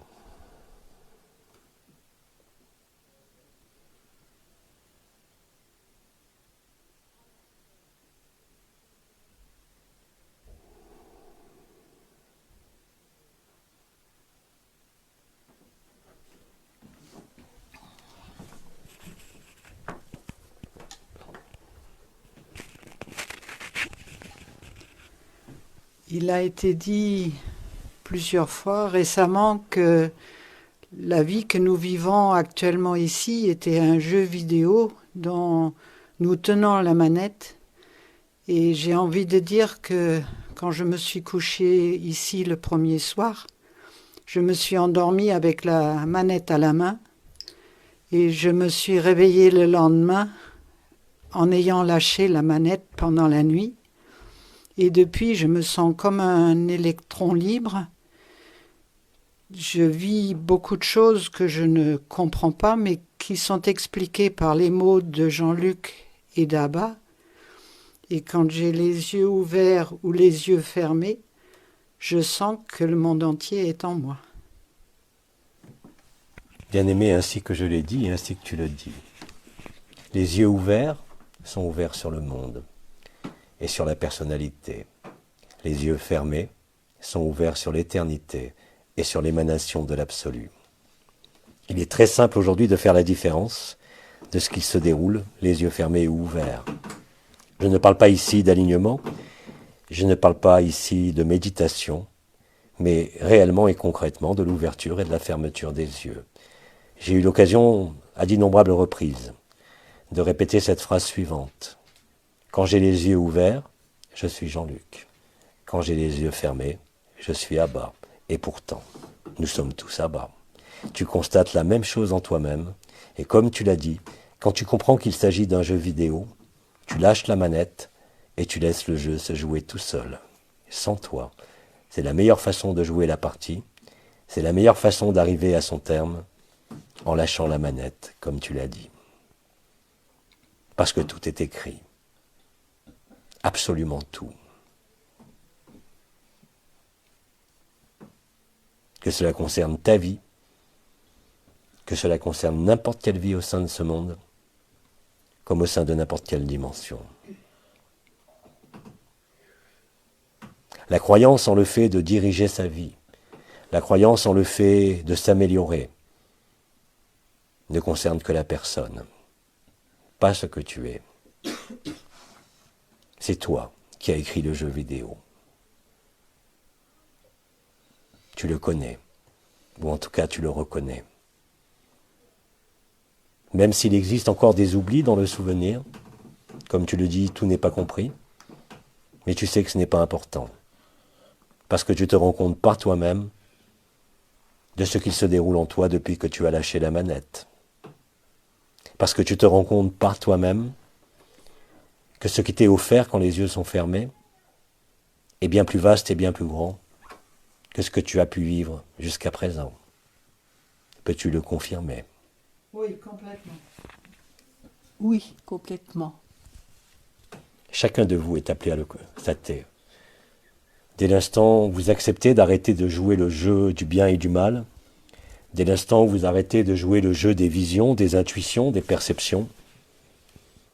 Il a été dit plusieurs fois récemment que la vie que nous vivons actuellement ici était un jeu vidéo dont nous tenons la manette. Et j'ai envie de dire que quand je me suis couchée ici le premier soir, je me suis endormie avec la manette à la main et je me suis réveillée le lendemain en ayant lâché la manette pendant la nuit. Et depuis, je me sens comme un électron libre. Je vis beaucoup de choses que je ne comprends pas, mais qui sont expliquées par les mots de Jean-Luc et d'Abba. Et quand j'ai les yeux ouverts ou les yeux fermés, je sens que le monde entier est en moi. Bien-aimé, ainsi que je l'ai dit et ainsi que tu le dis, les yeux ouverts sont ouverts sur le monde et sur la personnalité. Les yeux fermés sont ouverts sur l'éternité et sur l'émanation de l'absolu. Il est très simple aujourd'hui de faire la différence de ce qui se déroule, les yeux fermés ou ouverts. Je ne parle pas ici d'alignement, je ne parle pas ici de méditation, mais réellement et concrètement de l'ouverture et de la fermeture des yeux. J'ai eu l'occasion, à d'innombrables reprises, de répéter cette phrase suivante. Quand j'ai les yeux ouverts, je suis Jean-Luc. Quand j'ai les yeux fermés, je suis Abba. Et pourtant, nous sommes tous Abba. Tu constates la même chose en toi-même, et comme tu l'as dit, quand tu comprends qu'il s'agit d'un jeu vidéo, tu lâches la manette et tu laisses le jeu se jouer tout seul, sans toi. C'est la meilleure façon de jouer la partie, c'est la meilleure façon d'arriver à son terme, en lâchant la manette, comme tu l'as dit. Parce que tout est écrit. Absolument tout. Que cela concerne ta vie, que cela concerne n'importe quelle vie au sein de ce monde, comme au sein de n'importe quelle dimension. La croyance en le fait de diriger sa vie, la croyance en le fait de s'améliorer, ne concerne que la personne, pas ce que tu es. C'est toi qui as écrit le jeu vidéo. Tu le connais, ou en tout cas tu le reconnais. Même s'il existe encore des oublis dans le souvenir, comme tu le dis, tout n'est pas compris, mais tu sais que ce n'est pas important, parce que tu te rends compte par toi-même de ce qui se déroule en toi depuis que tu as lâché la manette. Parce que tu te rends compte par toi-même que ce qui t'est offert quand les yeux sont fermés est bien plus vaste et bien plus grand que ce que tu as pu vivre jusqu'à présent. Peux-tu le confirmer? Oui, complètement. Oui, complètement. Chacun de vous est appelé à le constater. Dès l'instant où vous acceptez d'arrêter de jouer le jeu du bien et du mal, dès l'instant où vous arrêtez de jouer le jeu des visions, des intuitions, des perceptions,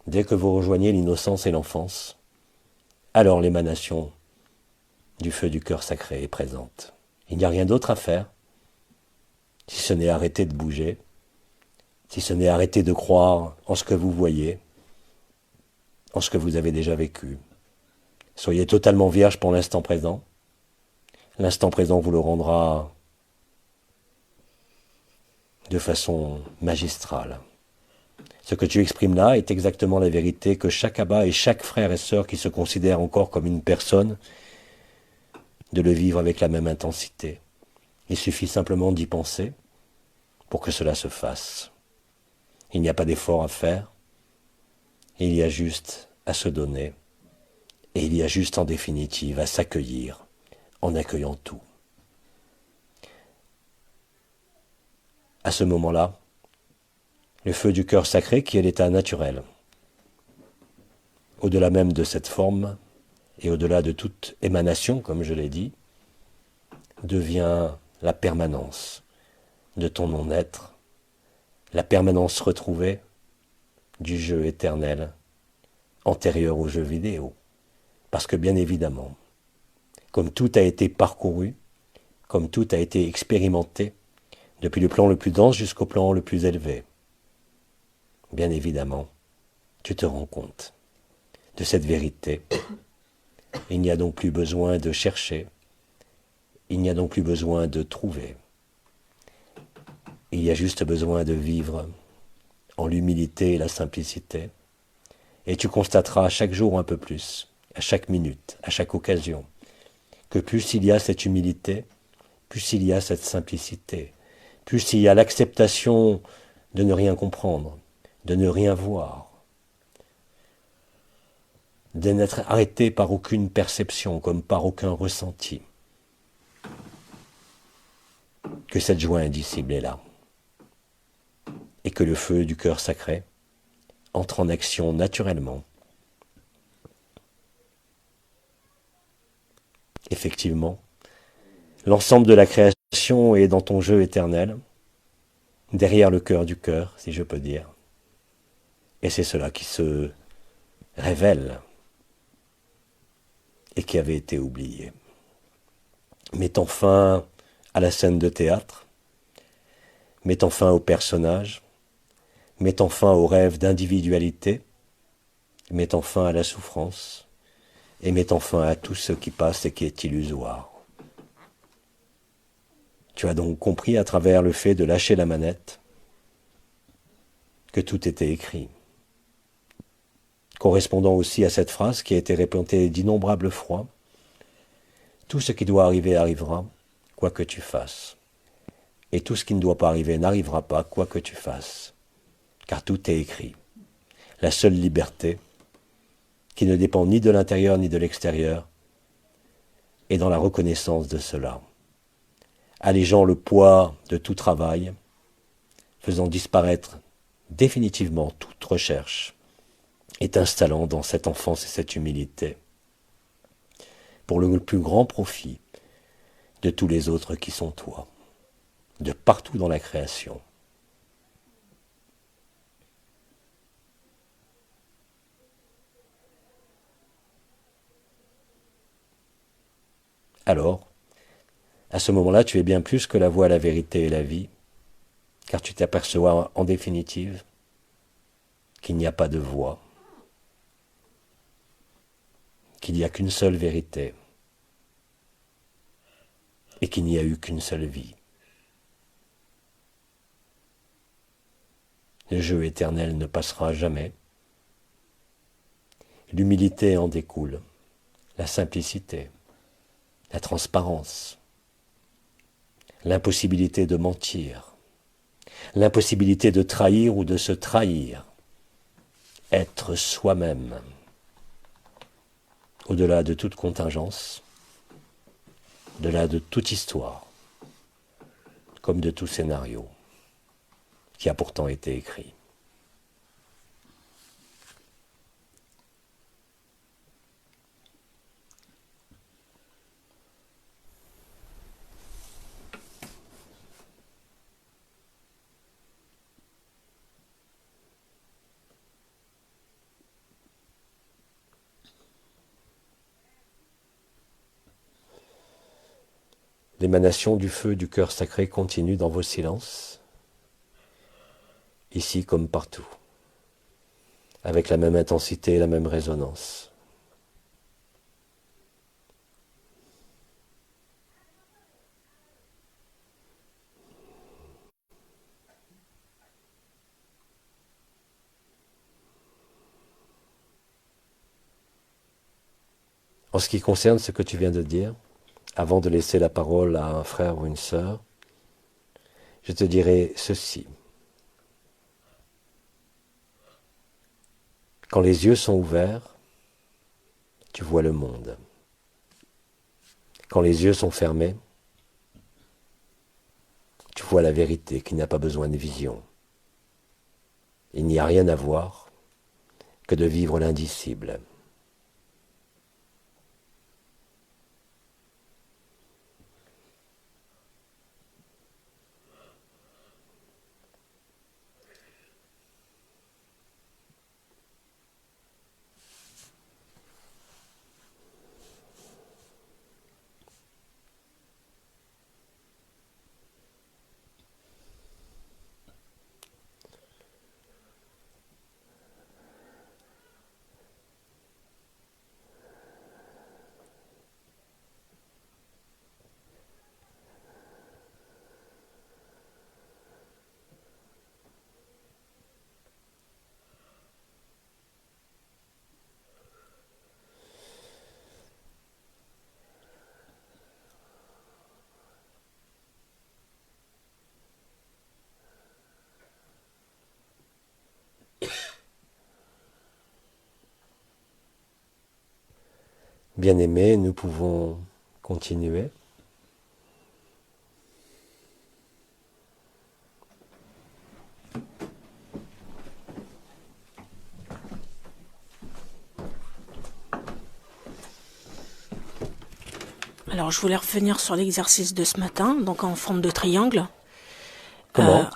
dès que vous rejoignez l'innocence et l'enfance, alors l'émanation du feu du cœur sacré est présente. Il n'y a rien d'autre à faire, si ce n'est arrêter de bouger, si ce n'est arrêter de croire en ce que vous voyez, en ce que vous avez déjà vécu. Soyez totalement vierge pour l'instant présent. L'instant présent vous le rendra de façon magistrale. Ce que tu exprimes là est exactement la vérité que chaque abbat et chaque frère et sœur qui se considère encore comme une personne, de le vivre avec la même intensité. Il suffit simplement d'y penser pour que cela se fasse. Il n'y a pas d'effort à faire, il y a juste à se donner, et il y a juste en définitive à s'accueillir en accueillant tout. À ce moment-là, le feu du cœur sacré qui est l'état naturel, au-delà même de cette forme et au-delà de toute émanation, comme je l'ai dit, devient la permanence de ton non-être, la permanence retrouvée du jeu éternel antérieur au jeu vidéo. Parce que bien évidemment, comme tout a été parcouru, comme tout a été expérimenté, depuis le plan le plus dense jusqu'au plan le plus élevé, bien évidemment, tu te rends compte de cette vérité. Il n'y a donc plus besoin de chercher, il n'y a donc plus besoin de trouver. Il y a juste besoin de vivre en l'humilité et la simplicité. Et tu constateras chaque jour un peu plus, à chaque minute, à chaque occasion, que plus il y a cette humilité, plus il y a cette simplicité, plus il y a l'acceptation de ne rien comprendre, de ne rien voir, de n'être arrêté par aucune perception, comme par aucun ressenti, que cette joie indicible est là, et que le feu du cœur sacré entre en action naturellement. Effectivement, l'ensemble de la création est dans ton jeu éternel, derrière le cœur du cœur, si je peux dire. Et c'est cela qui se révèle et qui avait été oublié. Mettant fin à la scène de théâtre, mettant fin aux personnages, mettant fin au rêve d'individualité, mettant fin à la souffrance et mettant fin à tout ce qui passe et qui est illusoire. Tu as donc compris à travers le fait de lâcher la manette que tout était écrit. Correspondant aussi à cette phrase qui a été répétée d'innombrables fois, tout ce qui doit arriver arrivera, quoi que tu fasses. Et tout ce qui ne doit pas arriver n'arrivera pas, quoi que tu fasses. Car tout est écrit. La seule liberté, qui ne dépend ni de l'intérieur ni de l'extérieur, est dans la reconnaissance de cela, allégeant le poids de tout travail, faisant disparaître définitivement toute recherche, et t'installant dans cette enfance et cette humilité, pour le plus grand profit de tous les autres qui sont toi, de partout dans la création. Alors, à ce moment-là, tu es bien plus que la voie, la vérité et la vie, car tu t'aperçois en définitive qu'il n'y a pas de voie, qu'il n'y a qu'une seule vérité et qu'il n'y a eu qu'une seule vie. Le jeu éternel ne passera jamais. L'humilité en découle, la simplicité, la transparence, l'impossibilité de mentir, l'impossibilité de trahir ou de se trahir, être soi-même, au-delà de toute contingence, au-delà de toute histoire, comme de tout scénario qui a pourtant été écrit. L'émanation du feu du cœur sacré continue dans vos silences, ici comme partout, avec la même intensité et la même résonance. En ce qui concerne ce que tu viens de dire, avant de laisser la parole à un frère ou une sœur, je te dirai ceci. Quand les yeux sont ouverts, tu vois le monde. Quand les yeux sont fermés, tu vois la vérité qui n'a pas besoin de vision. Il n'y a rien à voir que de vivre l'indicible. Bien-aimés, nous pouvons continuer. Alors, je voulais revenir sur l'exercice de ce matin, donc en forme de triangle. Comment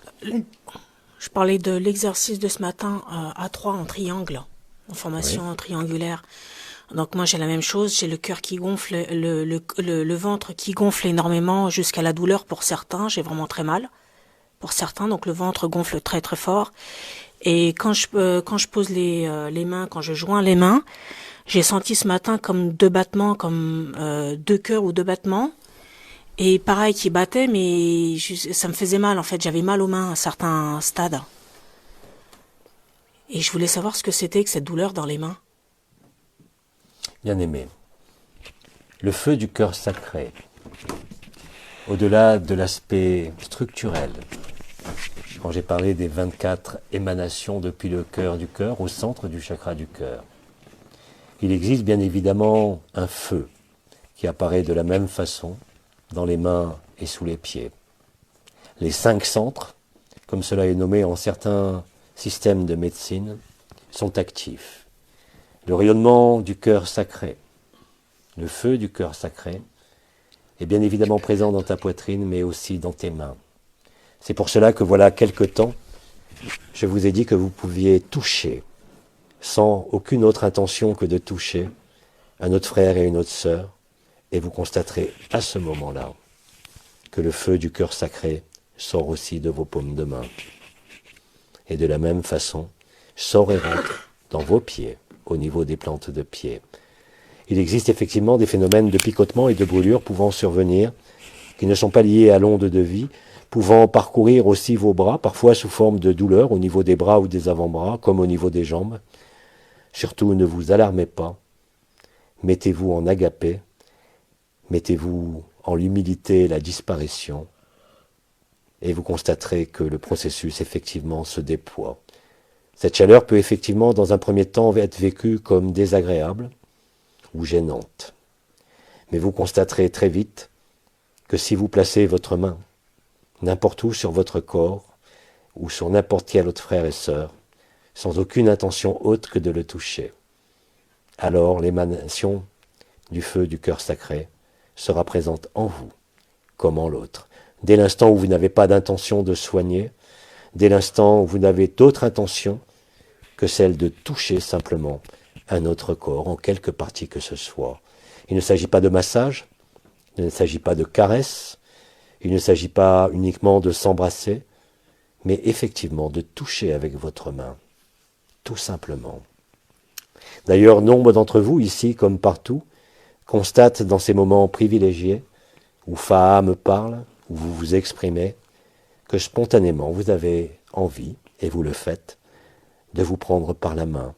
Je parlais de l'exercice de ce matin à 3 en triangle, en formation triangulaire. Donc moi j'ai la même chose, j'ai le cœur qui gonfle, le ventre qui gonfle énormément jusqu'à la douleur pour certains, j'ai vraiment très mal pour certains, donc le ventre gonfle très très fort. Et quand je pose les mains, quand je joins les mains, j'ai senti ce matin comme 2 battements, comme 2 cœurs ou 2 battements. Et pareil qui battaient, mais ça me faisait mal en fait, j'avais mal aux mains à certains stades. Et je voulais savoir ce que c'était que cette douleur dans les mains. Bien-aimé, le feu du cœur sacré, au-delà de l'aspect structurel, quand j'ai parlé des 24 émanations depuis le cœur du cœur au centre du chakra du cœur, il existe bien évidemment un feu qui apparaît de la même façon dans les mains et sous les pieds. Les 5 centres, comme cela est nommé en certains systèmes de médecine, sont actifs. Le rayonnement du cœur sacré, le feu du cœur sacré, est bien évidemment présent dans ta poitrine, mais aussi dans tes mains. C'est pour cela que voilà quelque temps, je vous ai dit que vous pouviez toucher, sans aucune autre intention que de toucher, un autre frère et une autre sœur, et vous constaterez à ce moment-là que le feu du cœur sacré sort aussi de vos paumes de main. Et de la même façon, sort et rentre dans vos pieds, au niveau des plantes de pied. Il existe effectivement des phénomènes de picotement et de brûlure pouvant survenir, qui ne sont pas liés à l'onde de vie, pouvant parcourir aussi vos bras, parfois sous forme de douleur au niveau des bras ou des avant-bras, comme au niveau des jambes. Surtout, ne vous alarmez pas. Mettez-vous en agapé, mettez-vous en l'humilité et la disparition, et vous constaterez que le processus effectivement se déploie. Cette chaleur peut effectivement dans un premier temps être vécue comme désagréable ou gênante. Mais vous constaterez très vite que si vous placez votre main n'importe où sur votre corps ou sur n'importe quel autre frère et sœur, sans aucune intention autre que de le toucher, alors l'émanation du feu du cœur sacré sera présente en vous comme en l'autre. Dès l'instant où vous n'avez pas d'intention de soigner, dès l'instant où vous n'avez d'autre intention que celle de toucher simplement un autre corps en quelque partie que ce soit. Il ne s'agit pas de massage, il ne s'agit pas de caresse, il ne s'agit pas uniquement de s'embrasser, mais effectivement de toucher avec votre main, tout simplement. D'ailleurs, nombre d'entre vous, ici comme partout, constatent dans ces moments privilégiés, où Fa'a me parle, où vous vous exprimez, que spontanément vous avez envie, et vous le faites, de vous prendre par la main,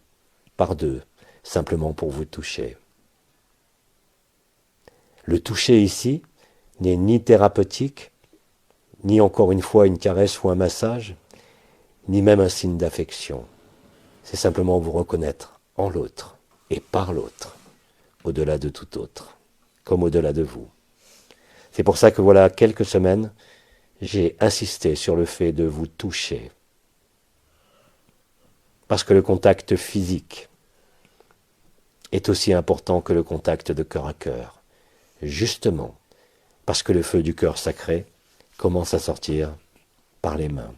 par deux, simplement pour vous toucher. Le toucher ici n'est ni thérapeutique, ni encore une fois une caresse ou un massage, ni même un signe d'affection. C'est simplement vous reconnaître en l'autre et par l'autre, au-delà de tout autre, comme au-delà de vous. C'est pour ça que voilà quelques semaines, j'ai insisté sur le fait de vous toucher. Parce que le contact physique est aussi important que le contact de cœur à cœur. Justement, parce que le feu du cœur sacré commence à sortir par les mains.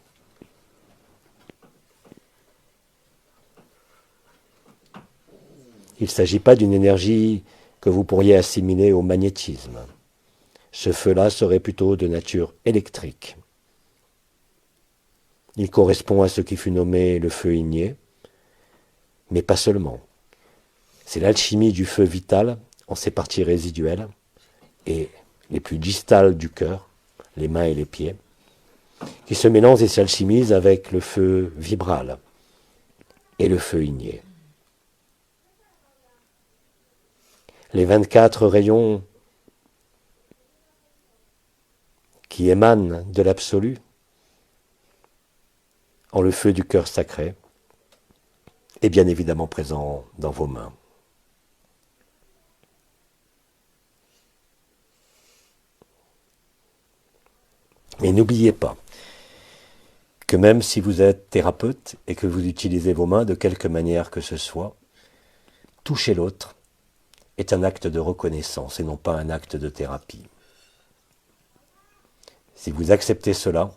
Il ne s'agit pas d'une énergie que vous pourriez assimiler au magnétisme. Ce feu-là serait plutôt de nature électrique. Il correspond à ce qui fut nommé le feu igné, mais pas seulement. C'est l'alchimie du feu vital en ses parties résiduelles et les plus distales du cœur, les mains et les pieds, qui se mélangent et s'alchimisent avec le feu vibral et le feu igné. Les 24 rayons qui émanent de l'absolu en le feu du cœur sacré est bien évidemment présent dans vos mains. Mais n'oubliez pas que même si vous êtes thérapeute et que vous utilisez vos mains de quelque manière que ce soit, toucher l'autre est un acte de reconnaissance et non pas un acte de thérapie. Si vous acceptez cela,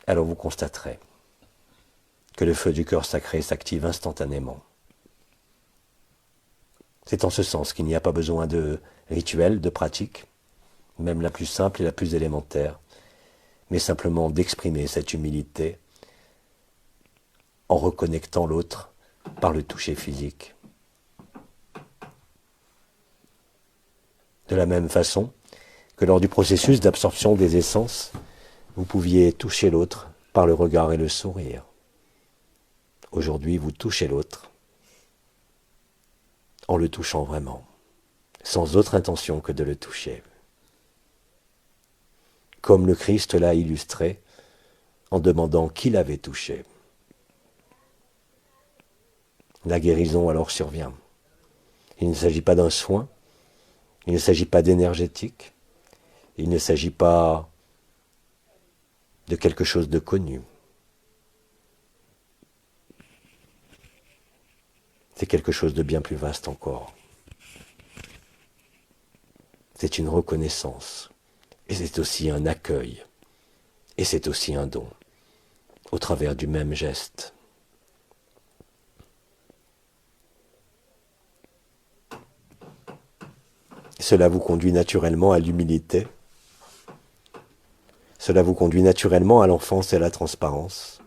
alors vous constaterez que le feu du cœur sacré s'active instantanément. C'est en ce sens qu'il n'y a pas besoin de rituel, de pratique, même la plus simple et la plus élémentaire, mais simplement d'exprimer cette humilité en reconnectant l'autre par le toucher physique. De la même façon que lors du processus d'absorption des essences, vous pouviez toucher l'autre par le regard et le sourire. Aujourd'hui, vous touchez l'autre en le touchant vraiment, sans autre intention que de le toucher. Comme le Christ l'a illustré en demandant qui l'avait touché. La guérison alors survient. Il ne s'agit pas d'un soin, il ne s'agit pas d'énergétique, il ne s'agit pas de quelque chose de connu. C'est quelque chose de bien plus vaste encore. C'est une reconnaissance, et c'est aussi un accueil, et c'est aussi un don, au travers du même geste. Cela vous conduit naturellement à l'humilité. Cela vous conduit naturellement à l'enfance et à la transparence.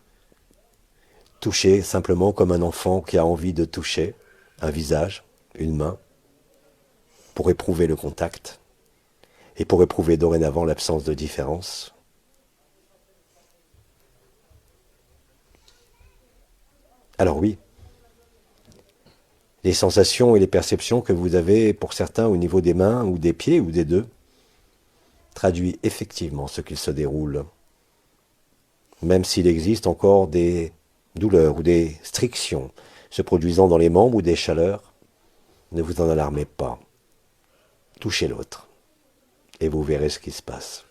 Toucher simplement comme un enfant qui a envie de toucher un visage, une main, pour éprouver le contact et pour éprouver dorénavant l'absence de différence. Alors oui, les sensations et les perceptions que vous avez pour certains au niveau des mains ou des pieds ou des deux traduit effectivement ce qu'il se déroule, même s'il existe encore des douleurs ou des strictions se produisant dans les membres ou des chaleurs, ne vous en alarmez pas. Touchez l'autre et vous verrez ce qui se passe.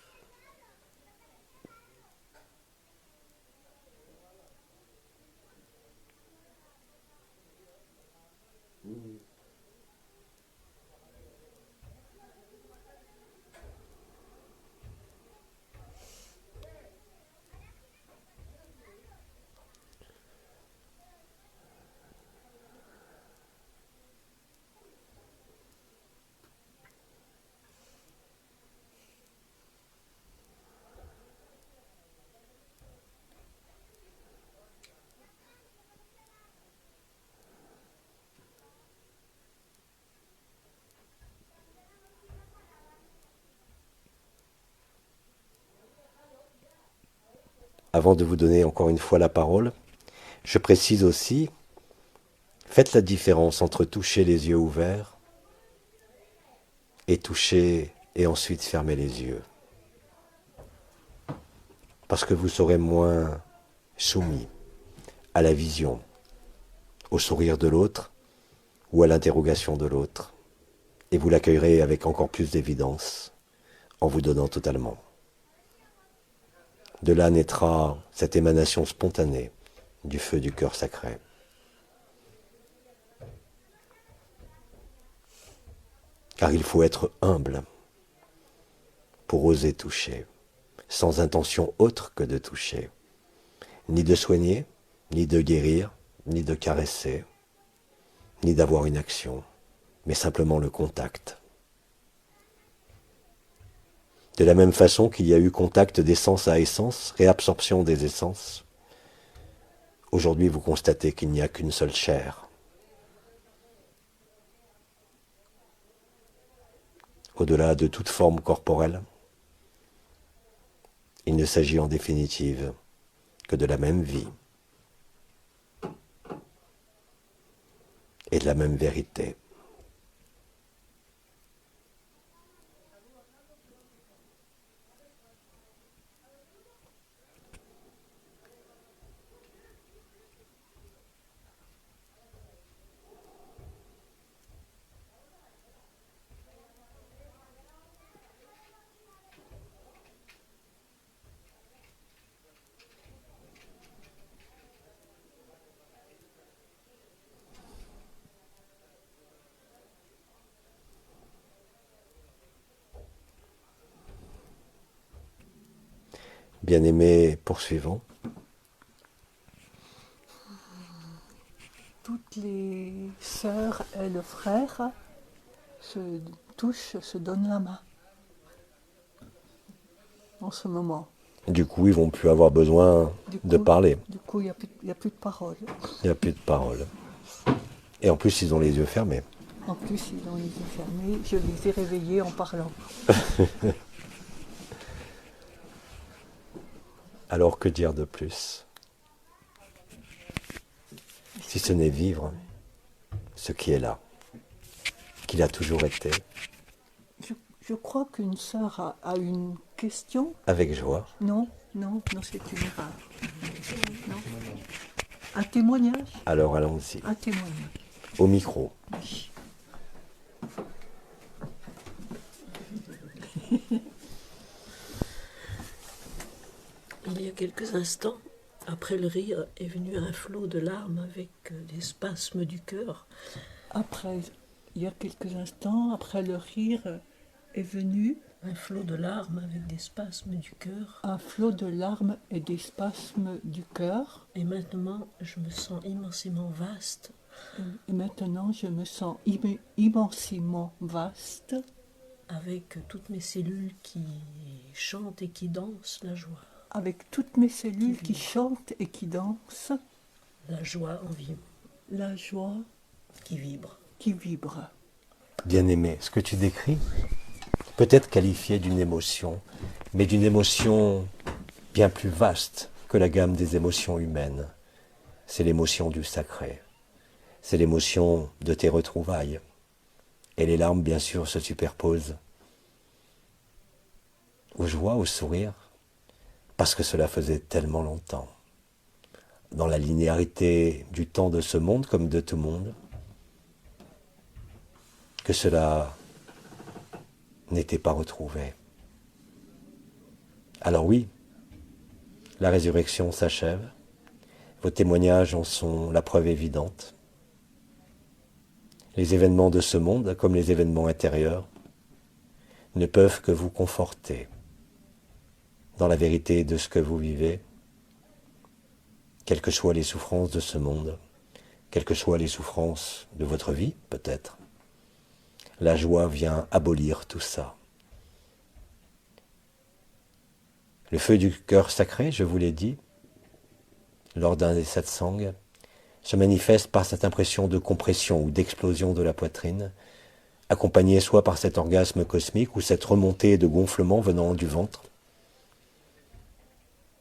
Avant de vous donner encore une fois la parole, je précise aussi, faites la différence entre toucher les yeux ouverts et toucher et ensuite fermer les yeux. Parce que vous serez moins soumis à la vision, au sourire de l'autre ou à l'interrogation de l'autre. Et vous l'accueillerez avec encore plus d'évidence en vous donnant totalement. De là naîtra cette émanation spontanée du feu du cœur sacré. Car il faut être humble pour oser toucher, sans intention autre que de toucher, ni de soigner, ni de guérir, ni de caresser, ni d'avoir une action, mais simplement le contact. De la même façon qu'il y a eu contact d'essence à essence, réabsorption des essences, aujourd'hui vous constatez qu'il n'y a qu'une seule chair. Au-delà de toute forme corporelle, il ne s'agit en définitive que de la même vie et de la même vérité. Bien-aimés, poursuivons. Toutes les sœurs et le frère se touchent, se donnent la main en ce moment. Du coup, ils vont plus avoir besoin de parler. Du coup, il n'y a plus de parole. Il n'y a plus de parole. Et en plus, ils ont les yeux fermés. En plus, ils ont les yeux fermés. Je les ai réveillés en parlant. Alors que dire de plus? Si ce n'est vivre ce qui est là, qu'il a toujours été. Je crois qu'une sœur a une question. Avec joie. Non, c'est une erreur. Non. Un témoignage? Alors allons-y. Un témoignage. Au micro. Oui. Il y a quelques instants, après le rire, est venu un flot de larmes avec des spasmes du cœur. Il y a quelques instants, après le rire, est venu un flot de larmes avec des spasmes du cœur. Un flot de larmes et des spasmes du cœur. Et maintenant, je me sens immensément vaste. Et maintenant, je me sens immensément vaste. Avec toutes mes cellules qui chantent et qui dansent la joie. Avec toutes mes cellules qui chantent et qui dansent. La joie en vie. La joie qui vibre. Qui vibre. Bien-aimé, ce que tu décris peut être qualifié d'une émotion, mais d'une émotion bien plus vaste que la gamme des émotions humaines. C'est l'émotion du sacré. C'est l'émotion de tes retrouvailles. Et les larmes, bien sûr, se superposent. aux joies, aux sourires, parce que cela faisait tellement longtemps, dans la linéarité du temps de ce monde comme de tout monde, que cela n'était pas retrouvé. Alors oui, la résurrection s'achève, vos témoignages en sont la preuve évidente. Les événements de ce monde, comme les événements intérieurs, ne peuvent que vous conforter dans la vérité de ce que vous vivez, quelles que soient les souffrances de ce monde, quelles que soient les souffrances de votre vie, peut-être. La joie vient abolir tout ça. Le feu du cœur sacré, je vous l'ai dit, lors d'un des satsangs, se manifeste par cette impression de compression ou d'explosion de la poitrine, accompagnée soit par cet orgasme cosmique ou cette remontée de gonflement venant du ventre,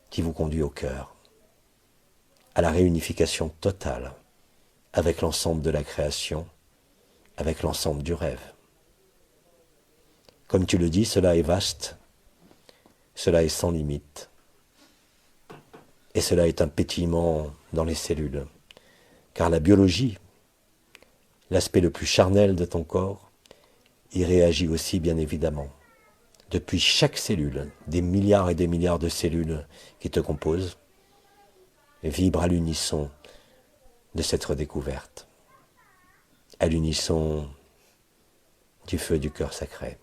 qui vous conduit au cœur, à la réunification totale avec l'ensemble de la création, avec l'ensemble du rêve. Comme tu le dis, cela est vaste, cela est sans limite, et cela est un pétillement dans les cellules, car la biologie, l'aspect le plus charnel de ton corps, y réagit aussi bien évidemment. Depuis chaque cellule, des milliards et des milliards de cellules qui te composent, vibrent à l'unisson de cette redécouverte, à l'unisson du feu du cœur sacré.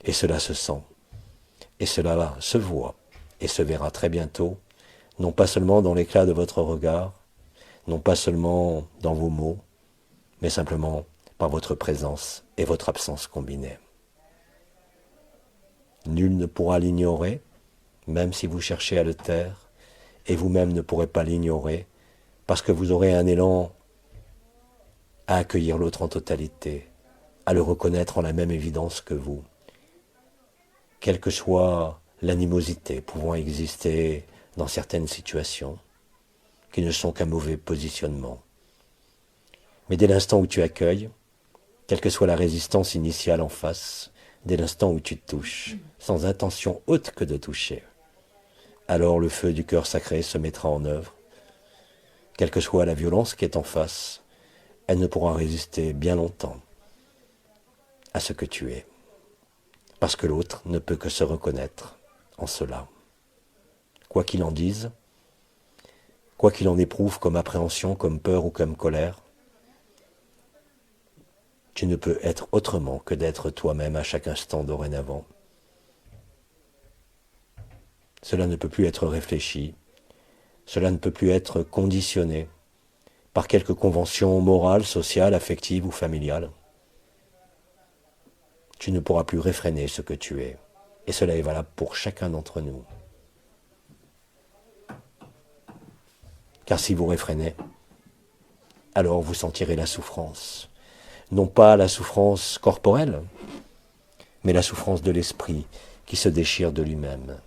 Et cela se sent, et cela se voit, et se verra très bientôt, non pas seulement dans l'éclat de votre regard, non pas seulement dans vos mots, mais simplement par votre présence et votre absence combinées. Nul ne pourra l'ignorer, même si vous cherchez à le taire, et vous-même ne pourrez pas l'ignorer, parce que vous aurez un élan à accueillir l'autre en totalité, à le reconnaître en la même évidence que vous. Quelle que soit l'animosité pouvant exister dans certaines situations, qui ne sont qu'un mauvais positionnement. Mais dès l'instant où tu accueilles, quelle que soit la résistance initiale en face, dès l'instant où tu touches, sans intention haute que de toucher, alors le feu du cœur sacré se mettra en œuvre. Quelle que soit la violence qui est en face, elle ne pourra résister bien longtemps à ce que tu es. Parce que l'autre ne peut que se reconnaître en cela. Quoi qu'il en dise, quoi qu'il en éprouve comme appréhension, comme peur ou comme colère, tu ne peux être autrement que d'être toi-même à chaque instant dorénavant. Cela ne peut plus être réfléchi, cela ne peut plus être conditionné par quelque convention morale, sociale, affective ou familiale. Tu ne pourras plus réfréner ce que tu es, et cela est valable pour chacun d'entre nous. Car si vous réfrénez, alors vous sentirez la souffrance. Non pas la souffrance corporelle, mais la souffrance de l'esprit qui se déchire de lui-même,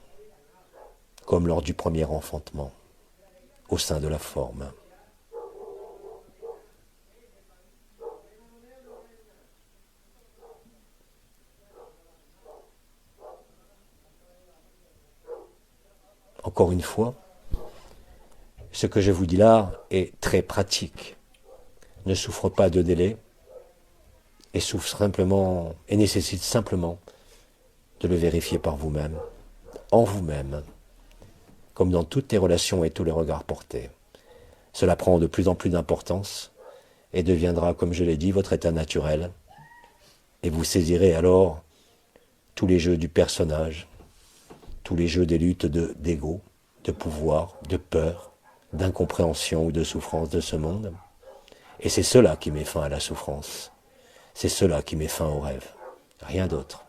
comme lors du premier enfantement, au sein de la forme. Encore une fois, ce que je vous dis là est très pratique. Ne souffre pas de délai et souffre simplement et nécessite simplement de le vérifier par vous-même, en vous-même, comme dans toutes les relations et tous les regards portés. Cela prend de plus en plus d'importance et deviendra, comme je l'ai dit, votre état naturel. Et vous saisirez alors tous les jeux du personnage, tous les jeux des luttes d'ego, de pouvoir, de peur, d'incompréhension ou de souffrance de ce monde. Et c'est cela qui met fin à la souffrance. C'est cela qui met fin au rêve. Rien d'autre.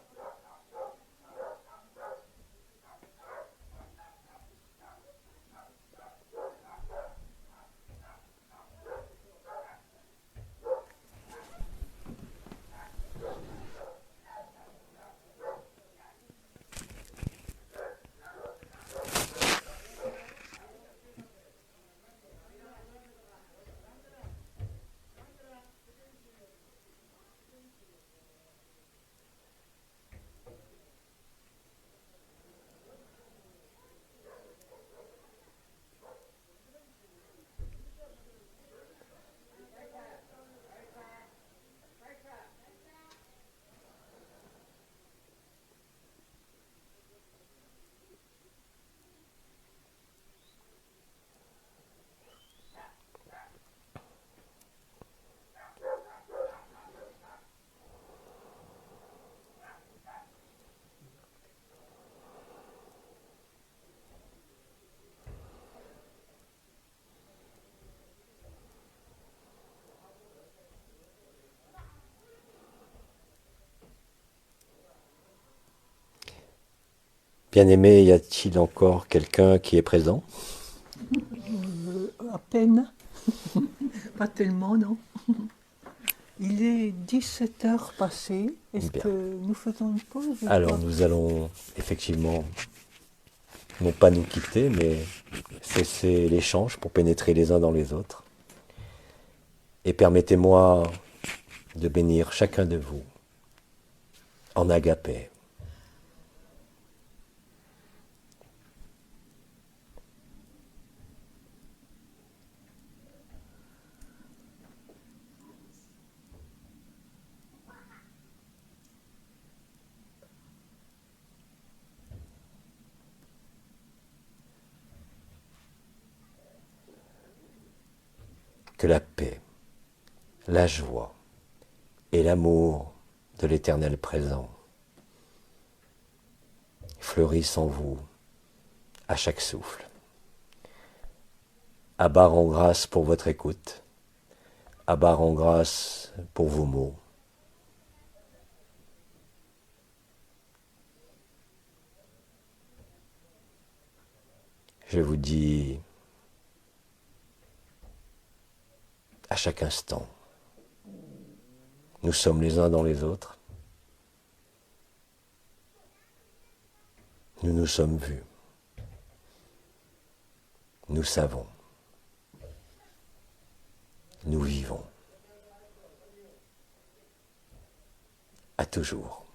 Bien-aimé, y a-t-il encore quelqu'un qui est présent? À peine. Pas tellement, non. Il est 17 heures passées. Est-ce Bien. que nous faisons une pause ou Alors quoi? nous allons effectivement, non pas nous quitter, mais cesser l'échange pour pénétrer les uns dans les autres. Et permettez-moi de bénir chacun de vous en agapé. Que la paix, la joie et l'amour de l'Éternel présent fleurissent en vous à chaque souffle. Abba rend grâce pour votre écoute. Abba rend grâce pour vos mots. Je vous dis à chaque instant, nous sommes les uns dans les autres. Nous nous sommes vus. Nous savons. Nous vivons. À toujours.